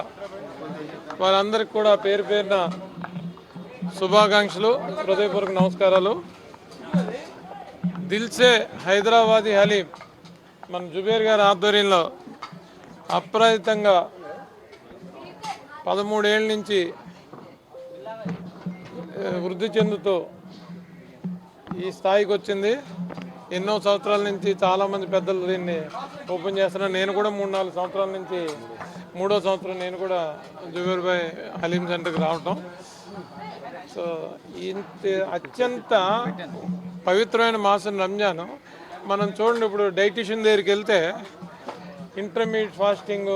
వారందరికీ కూడా పేరు పేరున శుభాకాంక్షలు, హృదయపూర్వక నమస్కారాలు. దిల్సే హైదరాబాదీ హలీం మన జుబేర్ గారి ఆధ్వర్యంలో అప్రయత్నంగా 13 ఏళ్ళ నుంచి వృద్ధి చెందుతూ ఈ స్థాయికి వచ్చింది. ఎన్నో సంవత్సరాల నుంచి చాలామంది పెద్దలు దీన్ని ఓపెన్ చేస్తున్నారు. నేను కూడా 3-4 సంవత్సరాల నుంచి 3వ సంవత్సరం నేను కూడా జుబేర్ భాయ్ హలీం సెంటర్కి రావటం. సో ఇంత అత్యంత పవిత్రమైన మాసం రంజాన్. మనం చూడండి, ఇప్పుడు డైటీషియన్ దగ్గరికి వెళ్తే ఇంటర్మీడియట్ ఫాస్టింగ్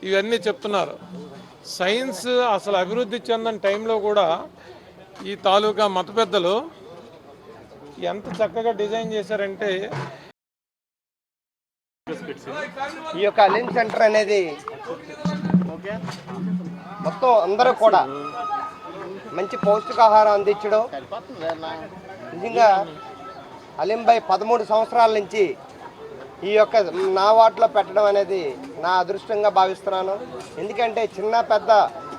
ఇవన్నీ చెప్తున్నారు. సైన్స్ అసలు అభివృద్ధి చెందని టైంలో కూడా ఈ తాలూకా మత పెద్దలు ఎంత చక్కగా డిజైన్ చేశారంటే, ఈ యొక్క హలీం సెంటర్ అనేది మొత్తం అందరూ కూడా మంచి పౌష్టికాహారం అందించడం. నిజంగా హలీం భాయ్ 13 సంవత్సరాల నుంచి ఈ యొక్క నా వాటిలో పెట్టడం అనేది నా అదృష్టంగా భావిస్తున్నాను. ఎందుకంటే చిన్న పెద్ద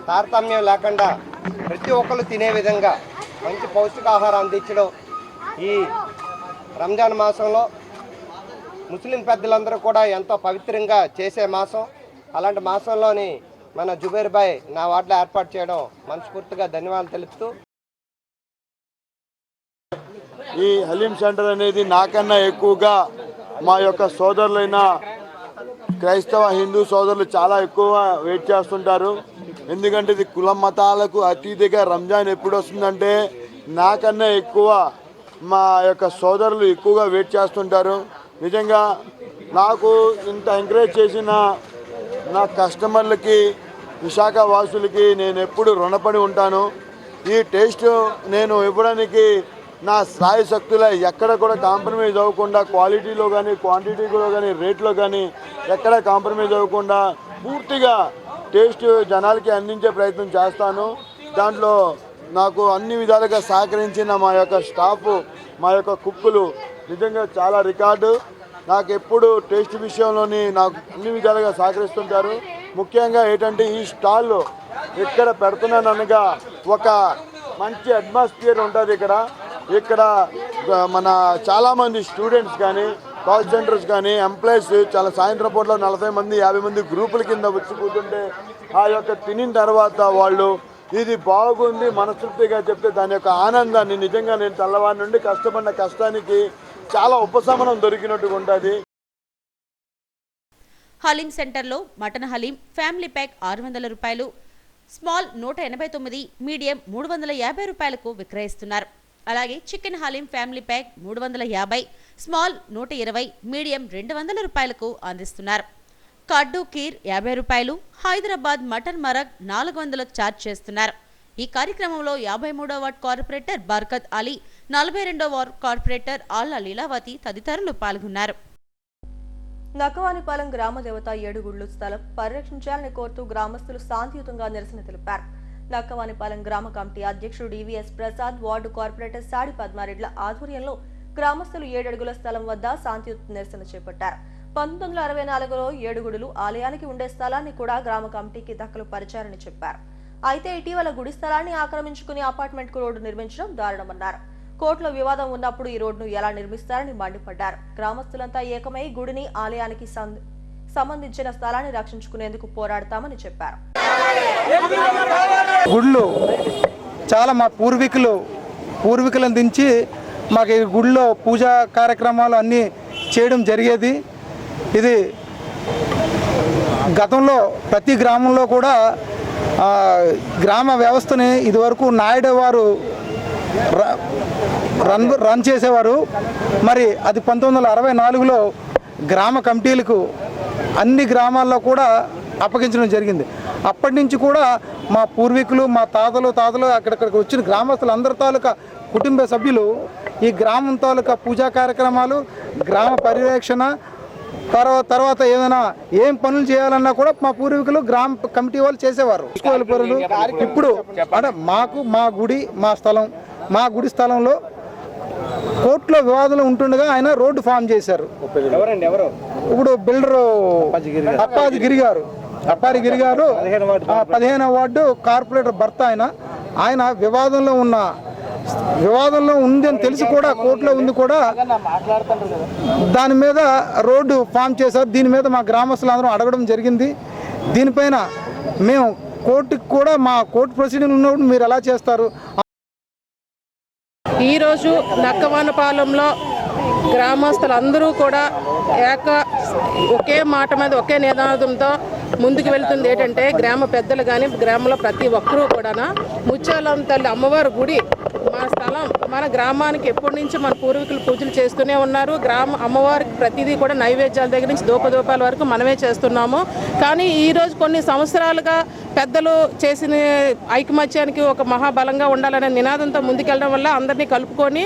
తారతమ్యం లేకుండా ప్రతి ఒక్కరు తినే విధంగా మంచి పౌష్టికాహారం అందించడం ఈ రంజాన్ మాసంలో ముస్లిం పెద్దలందరూ కూడా ఎంతో పవిత్రంగా చేసే మాసం. అలాంటి మాసంలోని మన జుబేర్ భాయ్ నా వాటిలో ఏర్పాటు చేయడం మనస్ఫూర్తిగా ధన్యవాదాలు తెలుపుతూ, ఈ హలీం సెంటర్ అనేది నాకన్నా ఎక్కువగా మా యొక్క సోదరులైన క్రైస్తవ హిందూ సోదరులు చాలా ఎక్కువ వెయిట్ చేస్తుంటారు. ఎందుకంటే ఇది కుల మతాలకు అతీతంగా రంజాన్ ఎప్పుడు వస్తుందంటే నాకన్నా ఎక్కువ మా యొక్క సోదరులు ఎక్కువగా వెయిట్ చేస్తుంటారు. నిజంగా నాకు ఇంత ఎంకరేజ్ చేసిన నా కస్టమర్లకి, విశాఖ వాసులకి నేను ఎప్పుడు రుణపడి ఉంటాను. ఈ టేస్ట్ నేను ఇవ్వడానికి నా స్థాయి శక్తుల ఎక్కడ కూడా కాంప్రమైజ్ అవ్వకుండా, క్వాలిటీలో కానీ క్వాంటిటీలో కానీ రేట్లో కానీ ఎక్కడ కాంప్రమైజ్ అవ్వకుండా పూర్తిగా టేస్ట్ జనాలకి అందించే ప్రయత్నం చేస్తాను. దాంట్లో నాకు అన్ని విధాలుగా సహకరించిన మా యొక్క స్టాఫ్, మా యొక్క కుక్కులు నిజంగా చాలా రికార్డు. నాకు ఎప్పుడు టేస్ట్ విషయంలోని నాకు అన్ని విధాలుగా సహకరిస్తుంటారు. ముఖ్యంగా ఏంటంటే ఈ స్టాల్లో ఇక్కడ పెడుతున్నాననగా ఒక మంచి అట్మాస్ఫియర్ ఉంటుంది. ఇక్కడ మన చాలామంది స్టూడెంట్స్ కానీ, కాల్ సెంటర్స్ కానీ, ఎంప్లాయీస్ చాలా సాయంత్రం పూటలో 40 మంది 50 మంది గ్రూపుల కింద వచ్చి కూర్చుంటే ఆ యొక్క తినిన తర్వాత వాళ్ళు ఇది బాగుంది మనస్తృప్తిగా చెప్తే దాని యొక్క ఆనందాన్ని నిజంగా నేను తెల్లవారి నుండి కష్టపడిన కష్టానికి చాలా ఉపశమనం దొరికినట్టుగా ఉంటుంది. హలీం సెంటర్లో మటన్ హలీం ఫ్యామిలీ ప్యాక్ 600 రూపాయలు, స్మాల్ 189, మీడియం 350 రూపాయలకు విక్రయిస్తున్నారు. అలాగే chicken haleem family pack 350, small 120, medium 200 రూపాయలకు అందిస్తున్నారు. కడ్డు కీర్ 50 రూపాయలు, హైదరాబాద్ మటన్ మరగ్ 400లకు ఛార్జ్ చేస్తున్నారు. ఈ కార్యక్రమంలో 53వ వార్డ్ కార్పొరేటర్ బర్కత్ అలీ, 42వ వార్డ్ కార్పొరేటర్ ఆళ్ల లీలావతి తదితరులు పాల్గొన్నారు. నక్కవానిపాలెం గ్రామ దేవత ఏడుగుళ్లు స్థలం పరిరక్షించాలని కోరుతూ గ్రామస్తులు శాంతియుతంగా నిరసన తెలిపారు. నక్కవానిపాలెం గ్రామ కమిటీ అధ్యక్షుడు డివిఎస్ ప్రసాద్, వార్డు కార్పొరేటర్ సాడి పద్మారెడ్ల ఆధ్వర్యంలో గ్రామస్తులు 7 అడుగుల స్థలం వద్ద శాంతియుత నిరసన చేపట్టారు. 1964లో ఏడుగుడులు ఆలయానికి ఉండే స్థలాన్ని కూడా గ్రామ కమిటీకి దక్కలు పరిచారని చెప్పారు. అయితే ఇటీవల గుడి స్థలాన్ని ఆక్రమించుకుని అపార్ట్మెంట్ కు రోడ్డు నిర్మించడం దారుణమన్నారు. కోర్టులో వివాదం ఉన్నప్పుడు ఈ రోడ్డును ఎలా నిర్మిస్తారని మండిపడ్డారు. గ్రామస్తులంతా ఏకమై గుడిని, ఆలయానికి సంబంధించిన స్థలాన్ని రక్షించుకునేందుకు పోరాడతామని చెప్పారు. గుళ్ళు చాలా మా పూర్వీకులను దించి మాకు ఈ గుడిలో పూజా కార్యక్రమాలు అన్నీ చేయడం జరిగేది. ఇది గతంలో ప్రతి గ్రామంలో కూడా గ్రామ వ్యవస్థని ఇదివరకు నాయుడు వారు రన్ చేసేవారు. మరి అది 1964లో గ్రామ కమిటీలకు అన్ని గ్రామాల్లో కూడా అప్పగించడం జరిగింది. అప్పటి నుంచి కూడా మా పూర్వీకులు, మా తాతలు అక్కడికి వచ్చిన గ్రామస్తులు అందరి తాలూకా కుటుంబ సభ్యులు ఈ గ్రామం తాలూకా పూజా కార్యక్రమాలు, గ్రామ పర్యవేక్షణ, తర్వాత ఏదైనా ఏం పనులు చేయాలన్నా కూడా మా పూర్వీకులు గ్రామ కమిటీ వాళ్ళు చేసేవారు. ఇప్పుడు అంటే మా గుడి స్థలంలో కోర్టులో వివాదాలు ఉంటుండగా ఆయన రోడ్డు ఫామ్ చేశారు. ఇప్పుడు బిల్డరు అప్పారి గిరి గారు 15వ వార్డు కార్పొరేటర్ భర్త ఆయన ఆయన వివాదంలో ఉంది అని తెలిసి కూడా కోర్టులో ఉంది కూడా దాని మీద రోడ్డు ఫామ్ చేశారు. దీని మీద మా గ్రామస్తులందరూ అడగడం జరిగింది. దీనిపైన మేము కోర్టుకు కూడా మా కోర్టు ప్రొసీడింగ్ ఉన్నప్పుడు మీరు ఎలా చేస్తారు? ఈరోజు నక్కవానపాలెంలో గ్రామస్తులందరూ కూడా ఒకే మాట మీద ఒకే నినాదంతో ముందుకు వెళ్తుంది. ఏంటంటే గ్రామ పెద్దలు కానీ గ్రామంలో ప్రతి ఒక్కరూ కూడా ముత్యాలమ్మ తల్లి అమ్మవారి గుడి మన స్థలం, మన గ్రామానికి ఎప్పటి నుంచి మన పూర్వీకులు పూజలు చేస్తూనే ఉన్నారు. అమ్మవారికి ప్రతిదీ కూడా నైవేద్యాల దగ్గర నుంచి దూపదూపాల వరకు మనమే చేస్తున్నాము. కానీ ఈరోజు కొన్ని సంవత్సరాలుగా పెద్దలు చేసిన ఐకమత్యానికి ఒక మహాబలంగా ఉండాలనే నినాదంతో ముందుకెళ్ళడం వల్ల అందరినీ కలుపుకొని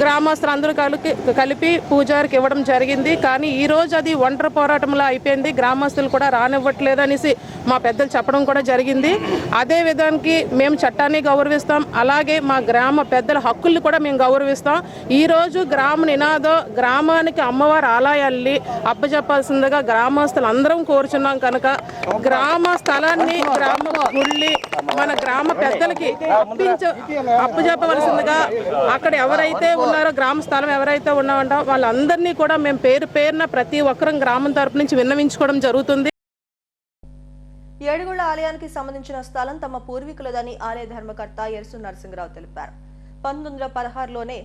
గ్రామస్తులందరూ కలిపి పూజారికి ఇవ్వడం జరిగింది. కానీ ఈరోజు అది ఒంటరి పోరాటంలో అయిపోయింది. గ్రామస్తులు కూడా రానివ్వట్లేదు అనేసి మా పెద్దలు చెప్పడం కూడా జరిగింది. అదే విధానికి మేము చట్టాన్ని గౌరవిస్తాం, అలాగే మా గ్రామ పెద్దల హక్కుల్ని కూడా మేము గౌరవిస్తాం. ఈరోజు గ్రామ నినాదం గ్రామానికి అమ్మవారి ఆలయాల్ని అప్పచెప్పాల్సిందిగా గ్రామస్తులు అందరం కోరుచున్నాం. కనుక గ్రామ స్థలాన్ని గ్రామ గుళ్ళి మన గ్రామ పెద్దలకి అప్పచెప్పవలసిందిగా అక్కడ ఎవరైతే ఉన్నారో గ్రామ స్థలం ఎవరైతే ఉన్నారో వాళ్ళందరినీ కూడా మేము పేరున ప్రతి ఒక్కరం గ్రామం తరపు నుంచి విన్నవించుకోవడం జరుగుతుంది. ఏడుగుళ్ల ఆలయానికి సంబంధించిన స్థలం తమ పూర్వీకులదని ఆలయ ధర్మకర్త ఎర్సు నరసింహరావు తెలిపారు. 1916లోనే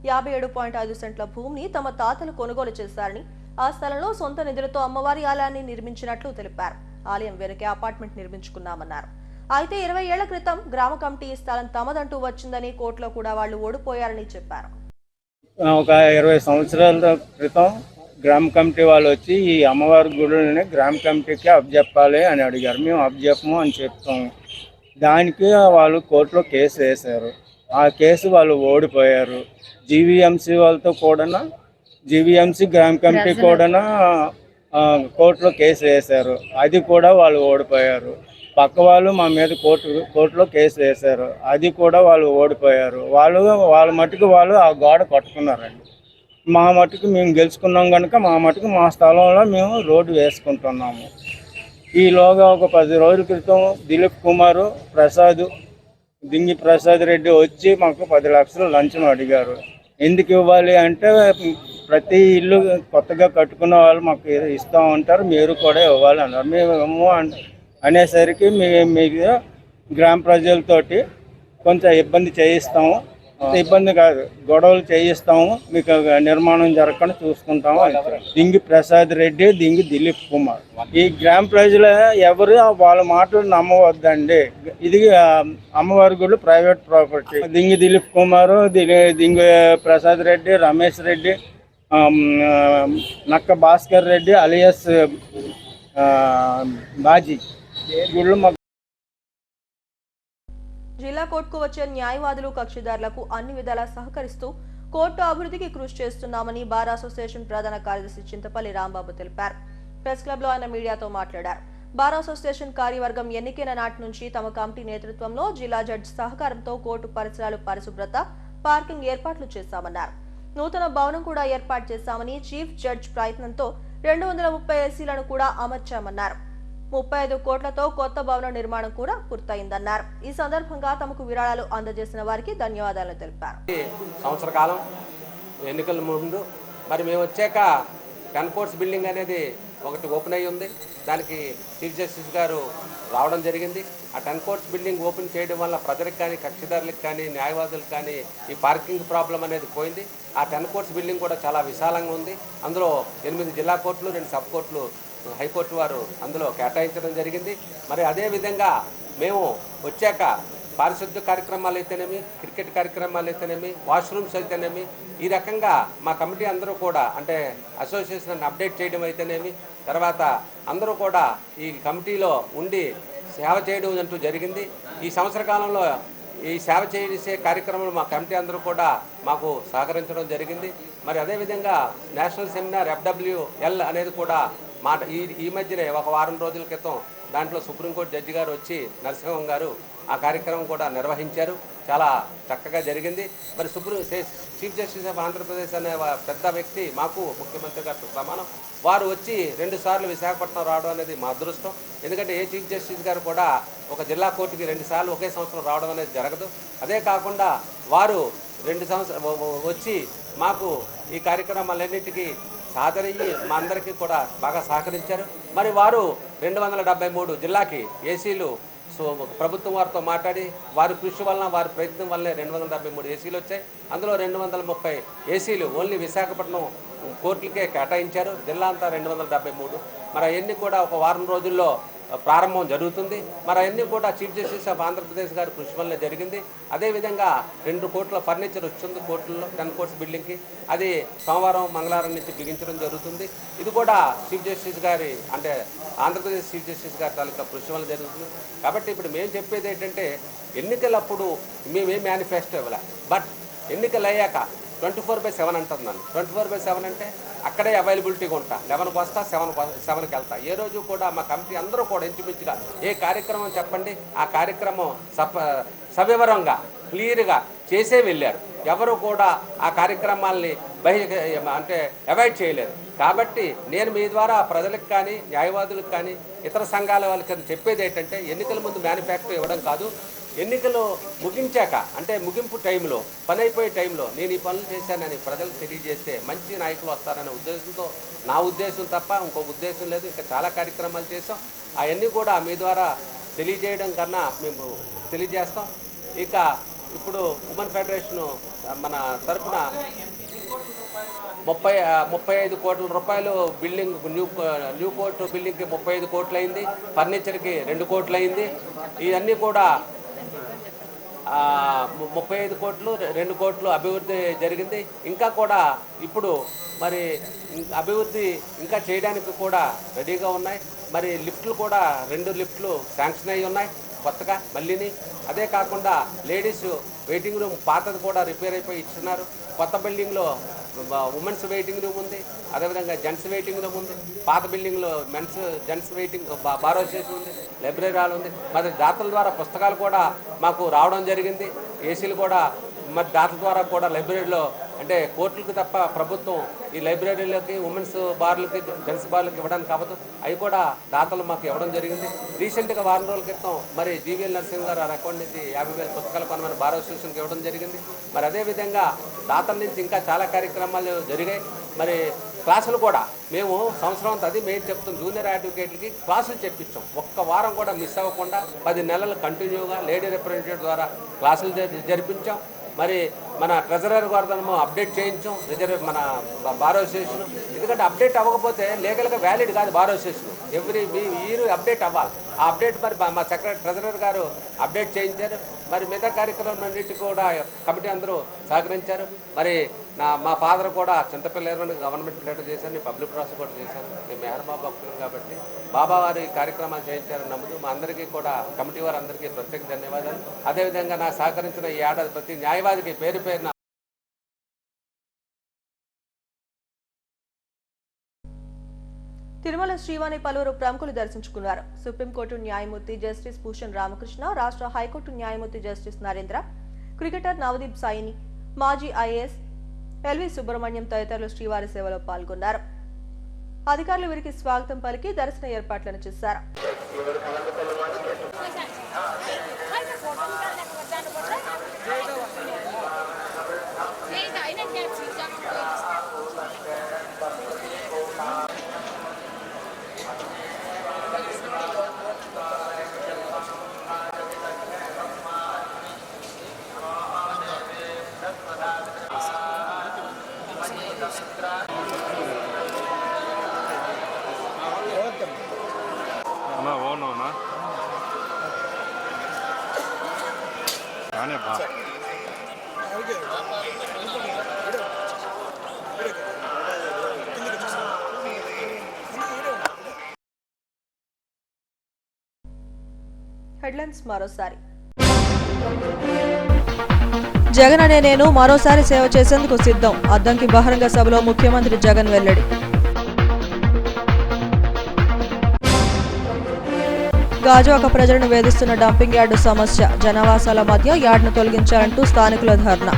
57.5 సెంట్ల భూమిని తమ తాతలు కొనుగోలు చేశారని, ఆ స్థలంలో సొంత నిధులతో అమ్మవారి ఆలయాన్ని నిర్మించినట్లు తెలిపారు. ఆలయం వెనుకే అపార్ట్మెంట్ నిర్మించుకున్నామన్నారు. అయితే 20 ఏళ్ల క్రితం గ్రామ కమిటీ ఈ స్థలం తమదంటూ వచ్చిందని, కోర్టులో కూడా వాళ్ళు ఓడిపోయారని చెప్పారు. ఒక 20 సంవత్సరాల క్రితం గ్రామ కమిటీ వాళ్ళు వచ్చి ఈ అమ్మవారి గుడిని గ్రామ కమిటీకి అప్పచెప్పాలి అని అడిగారు. మేము అప్పచెప్పము అని చెప్తాము. దానికి వాళ్ళు కోర్టులో కేసు వేశారు. ఆ కేసు వాళ్ళు ఓడిపోయారు. జీవీఎంసీ వాళ్ళతో కూడా జీవీఎంసీ గ్రామ కమిటీ కూడా కోర్టులో కేసు వేశారు. అది కూడా వాళ్ళు ఓడిపోయారు. పక్క వాళ్ళు మా మీద కోర్టులో కేసు వేశారు. అది కూడా వాళ్ళు ఓడిపోయారు. వాళ్ళ మట్టుకు వాళ్ళు ఆ గోడ కట్టుకున్నారండి. మా మట్టుకు మేము గెలుచుకున్నాం కనుక మా మట్టుకు మా స్థలంలో మేము రోడ్డు వేసుకుంటున్నాము. ఈలోగా ఒక 10 రోజుల క్రితం దిలీప్ కుమారు దింగి ప్రసాద్ రెడ్డి వచ్చి మాకు 10 లక్షలు లంచం అడిగారు. ఎందుకు ఇవ్వాలి అంటే ప్రతి ఇల్లు కొత్తగా కట్టుకున్న వాళ్ళు మాకు ఇస్తూ ఉంటారు, మీరు కూడా ఇవ్వాలి అన్నారు. మేము అనేసరికి మీకు గ్రామ ప్రజలతోటి కొంచెం ఇబ్బంది చేయిస్తాము, ఇబ్బంది కాదు గొడవలు చేయిస్తాము, మీకు నిర్మాణం జరగకుండా చూసుకుంటాము. దింగి ప్రసాద్ రెడ్డి, దింగి దిలీప్ కుమార్. ఈ గ్రామ ప్రజలు ఎవరు వాళ్ళ మాటలు నమ్మవద్దండి. ఇది అమ్మవారి గుడి ప్రైవేట్ ప్రాపర్టీ. దింగి దిలీప్ కుమారు, దింగి ప్రసాద్ రెడ్డి, రమేష్ రెడ్డి, నక్క భాస్కర్ రెడ్డి అలియాస్ బాజీ గుళ్ళు మాకు. జిల్లా కోర్టుకు వచ్చే న్యాయవాదులు కక్షిదారులకు అన్ని విధాలా సహకరిస్తూ కోర్టు అభివృద్ధికి కృషి చేస్తున్నామని బార్ అసోసియేషన్ ప్రధాన కార్యదర్శి చింతపల్లి రాంబాబు తెలిపారు. ప్రెస్ క్లబ్ లో ఆయన మీడియాతో మాట్లాడారు. బార్ అసోసియేషన్ కార్యవర్గం ఎన్నికైన నాటి నుంచి తమ కమిటీ నేతృత్వంలో జిల్లా జడ్జి సహకారంతో కోర్టు పరిసరాలు పరిశుభ్రత, పార్కింగ్ ఏర్పాట్లు చేశామన్నారు. నూతన భవనం కూడా ఏర్పాటు చేశామని, చీఫ్ జడ్జి ప్రయత్నంతో 230 ఏసీలను కూడా అమర్చామన్నారు. 35 కోట్లతో కొత్త భవన నిర్మాణం కూడా పూర్తయిందన్నారు. ఈ సందర్భంగా తమకు విరాళాలు అందజేసిన వారికి ధన్యవాదాలు తెలిపారు. సంవత్సర కాలం ఎన్నికల ముందు మరి మేము వచ్చాక 10 కోర్ట్స్ బిల్డింగ్ అనేది ఒకటి ఓపెన్ అయ్యి ఉంది. దానికి చీఫ్ జస్టిస్ గారు రావడం జరిగింది. ఆ 10 కోర్ట్స్ బిల్డింగ్ ఓపెన్ చేయడం వల్ల ప్రజలకు కానీ కక్షిదారులకు కానీ న్యాయవాదులకు కానీ ఈ పార్కింగ్ ప్రాబ్లం అనేది పోయింది. ఆ 10 కోర్ట్స్ బిల్డింగ్ కూడా చాలా విశాలంగా ఉంది. అందులో 8 జిల్లా కోర్టులు, 2 సబ్ కోర్టులు, హైకోర్టు వారు అందులో కేటాయించడం జరిగింది. మరి అదేవిధంగా మేము వచ్చాక పారిశుద్ధ్య కార్యక్రమాలు అయితేనేమి, క్రికెట్ కార్యక్రమాలు అయితేనేమి, వాష్రూమ్స్ అయితేనేమి, ఈ రకంగా మా కమిటీ అందరూ కూడా అంటే అసోసియేషన్ అప్డేట్ చేయడం అయితేనేమి, తర్వాత అందరూ కూడా ఈ కమిటీలో ఉండి సేవ చేయడం అంటూ జరిగింది. ఈ సంవత్సర కాలంలో ఈ సేవ చేసే కార్యక్రమంలో మా కమిటీ అందరూ కూడా మాకు సహకరించడం జరిగింది. మరి అదేవిధంగా నేషనల్ సెమినార్ FWL అనేది కూడా ఈ మధ్యనే ఒక వారం రోజుల క్రితం దాంట్లో సుప్రీంకోర్టు జడ్జి గారు వచ్చి నరసింహం గారు ఆ కార్యక్రమం కూడా నిర్వహించారు. చాలా చక్కగా జరిగింది. మరి చీఫ్ జస్టిస్ ఆఫ్ ఆంధ్రప్రదేశ్ అనే పెద్ద వ్యక్తి మాకు ముఖ్యమంత్రి గారితో సమానం. వారు వచ్చి 2 సార్లు విశాఖపట్నం రావడం అనేది మా అదృష్టం. ఎందుకంటే ఏ చీఫ్ జస్టిస్ గారు కూడా ఒక జిల్లా కోర్టుకి 2 సార్లు ఒకే సంవత్సరం రావడం అనేది జరగదు. అదే కాకుండా వారు 2 సంవత్సరాలు వచ్చి మాకు ఈ కార్యక్రమాలన్నింటికీ హాజరయ్యి మా అందరికీ కూడా బాగా సహకరించారు. మరి వారు 273 జిల్లాకి ఏసీలు ప్రభుత్వం వారితో మాట్లాడి వారి కృషి వలన వారి ప్రయత్నం వల్లనే 273 ఏసీలు వచ్చాయి. అందులో 230 ఏసీలు ఓన్లీ విశాఖపట్నం కోర్టులకే కేటాయించారు. జిల్లా అంతా 273. మరి అవన్నీ కూడా ఒక వారం రోజుల్లో ప్రారంభం జరుగుతుంది. మరి అవన్నీ కూడా చీఫ్ జస్టిస్ ఆఫ్ ఆంధ్రప్రదేశ్ గారి కృషి వల్ల జరిగింది. అదేవిధంగా 2 కోట్ల ఫర్నిచర్ వచ్చింది కోర్టుల్లో 10 కోట్స్ బిల్డింగ్కి. అది సోమవారం మంగళవారం నుంచి బిగించడం జరుగుతుంది. ఇది కూడా చీఫ్ జస్టిస్ గారి అంటే ఆంధ్రప్రదేశ్ చీఫ్ జస్టిస్ గారి తాలూకా కృషి వల్ల జరుగుతుంది. కాబట్టి ఇప్పుడు మేము చెప్పేది ఏంటంటే ఎన్నికలప్పుడు మేమేం మేనిఫెస్టో ఇవ్వలే. బట్ ఎన్నికలు అయ్యాక 24/7 అంటున్నాను. 24/7 అంటే అక్కడే అవైలబిలిటీగా ఉంటా. 11కి వస్తా, 7కి వెళ్తా. ఏ రోజు కూడా మా కమిటీ అందరూ కూడా ఇంచుమించుగా ఏ కార్యక్రమం చెప్పండి ఆ కార్యక్రమం సవివరంగా క్లియర్గా చేసే వెళ్ళారు. ఎవరు కూడా ఆ కార్యక్రమాల్ని అంటే అవాయిడ్ చేయలేదు. కాబట్టి నేను మీ ద్వారా ప్రజలకు కానీ న్యాయవాదులకు కానీ ఇతర సంఘాల వాళ్ళకి చెప్పేది ఏంటంటే ఎన్నికల ముందు మేనిఫెస్టో ఇవ్వడం కాదు. ఎన్నికలు ముగించాక అంటే ముగింపు టైంలో పని అయిపోయే టైంలో నేను ఈ పనులు చేశానని ప్రజలకు తెలియజేస్తే మంచి నాయకులు వస్తారనే ఉద్దేశంతో నా ఉద్దేశం తప్ప ఇంకొక ఉద్దేశం లేదు. ఇంకా చాలా కార్యక్రమాలు చేస్తాం. అవన్నీ కూడా మీ ద్వారా తెలియజేయడం కన్నా మేము తెలియజేస్తాం. ఇక ఇప్పుడు ఉమెన్ ఫెడరేషను మన తరఫున 35 కోట్ల రూపాయలు బిల్డింగ్ న్యూ కోర్టు బిల్డింగ్కి 35 కోట్లు అయింది. ఫర్నిచర్కి 2 కోట్లు అయింది. ఇవన్నీ కూడా 35 కోట్లు 2 కోట్లు అభివృద్ధి జరిగింది. ఇంకా కూడా ఇప్పుడు మరి అభివృద్ధి ఇంకా చేయడానికి కూడా రెడీగా ఉన్నాయి. మరి లిఫ్ట్లు కూడా 2 లిఫ్ట్లు శాంక్షన్ అయ్యి ఉన్నాయి కొత్తగా మళ్ళీని. అదే కాకుండా లేడీస్ వెయిటింగ్ రూమ్ పాతది కూడా రిపేర్ అయిపోయి ఇస్తున్నారు. కొత్త బిల్డింగ్లో ఉమెన్స్ వెయిటింగ్ రూమ్ ఉంది. అదేవిధంగా జెంట్స్ వెయిటింగ్ రూమ్ ఉంది. పాత బిల్డింగ్లో జెంట్స్ వెయిటింగ్ బార్ అసోసియేషన్ ఉంది, లైబ్రరీ హాల్ ఉంది. మరి దాతల ద్వారా పుస్తకాలు కూడా మాకు రావడం జరిగింది. ఏసీలు కూడా మరి దాతల ద్వారా కూడా లైబ్రరీలో అంటే కోర్టులకు తప్ప ప్రభుత్వం ఈ లైబ్రరీలోకి ఉమెన్స్ బార్లకి జెంట్స్ బార్లకి ఇవ్వడానికి అవ్వదు. అవి కూడా దాతలు మాకు ఇవ్వడం జరిగింది. రీసెంట్గా వారం రోజుల క్రితం మరి జీవీఎల్ నరసింహ గారు అకౌంట్ నుంచి 50,000 పుస్తకాలు కొనమని బార్ అసోసియేషన్కి ఇవ్వడం జరిగింది. మరి అదేవిధంగా దాతల నుంచి ఇంకా చాలా కార్యక్రమాలు జరిగాయి. మరి క్లాసులు కూడా మేము సంవత్సరం అంతా అది మేము చెప్తాం. జూనియర్ అడ్వకేట్లకి క్లాసులు చెప్పించాం. ఒక్క వారం కూడా మిస్ అవ్వకుండా 10 నెలలు కంటిన్యూగా లేడీ రిప్రజెంటేటివ్ ద్వారా క్లాసులు జరిపించాం. మరి మన ట్రెజరర్ గారితో అప్డేట్ చేయించాం మన బార్ అసోసియేషన్. ఎందుకంటే అప్డేట్ అవ్వకపోతే లీగల్గా వ్యాలిడ్ కాదు bar association. Every year update అవ్వాలి. ఆ అప్డేట్ మరి మా ట్రెజరర్ గారు అప్డేట్ చేయించారు. మరి మిగతా కార్యక్రమం అన్నింటికి కూడా కమిటీ అందరూ సహకరించారు. మరి మా ఫాదర్ కూడా చింతపల్లి గవర్నమెంట్ లెటర్ చేశాను, పబ్లిక్ ప్రాసిక్యూటర్ కూడా చేశాను. మేము మెహర్బాబా భక్తులు కాబట్టి బాబా వారి కార్యక్రమాలు చేయించారని నమ్ముతూ మా అందరికీ కూడా కమిటీ వారందరికీ ప్రత్యేక ధన్యవాదాలు. అదేవిధంగా నాకు సహకరించిన ఈ ఏడాది ప్రతి న్యాయవాదికి పేరు పేరున తిరుమల శ్రీవాణి పలువురు ప్రముఖులు దర్శించుకున్నారు. సుప్రీంకోర్టు న్యాయమూర్తి జస్టిస్ భూషణ్ రామకృష్ణ, రాష్ట్ర హైకోర్టు న్యాయమూర్తి జస్టిస్ నరేంద్ర, క్రికెటర్ నవదీప్ సాయిని, మాజీ ఐఏఎస్ ఎల్వి సుబ్రహ్మణ్యం తదితరులు శ్రీవారి సేవలో పాల్గొన్నారు. అధికారులు వీరికి స్వాగతం పలికి దర్శన ఏర్పాట్లను చేశారు. హెడ్లైన్స్ మరోసారి. జగన్ అనే నేను మరోసారి సేవ చేసేందుకు సిద్ధం. అద్దంకి బహిరంగ సభలో ముఖ్యమంత్రి జగన్ వెల్లడి. గాజువాక ప్రజలను వేధిస్తున్న డంపింగ్ యార్డు సమస్య, జనవాసాల మధ్య యార్డును తొలగించాలంటూ స్థానికుల ధర్నా.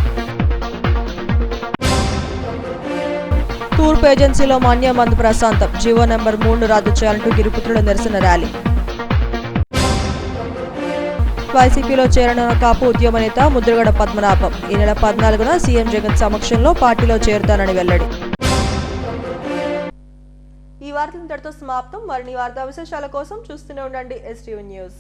తూర్పు ఏజెన్సీలో మన్యమందు ప్రశాంతం, జీవో నెంబర్ 3 రద్దు చేయాలంటూ గిరిపుత్రుల నిరసన ర్యాలీ. వైసీపీలో చేరనున్న కాపు ఉద్యమ నేత ముద్రగడ పద్మనాభం ఈ నెల 14న సీఎం జగన్ సమక్షంలో పార్టీలో చేరుతానని వెల్లడి. ఈ వార్తలు ఇంతటితో సమాప్తం. మరిన్ని వార్తా విశేషాల కోసం చూస్తూనే ఉండండి STV న్యూస్.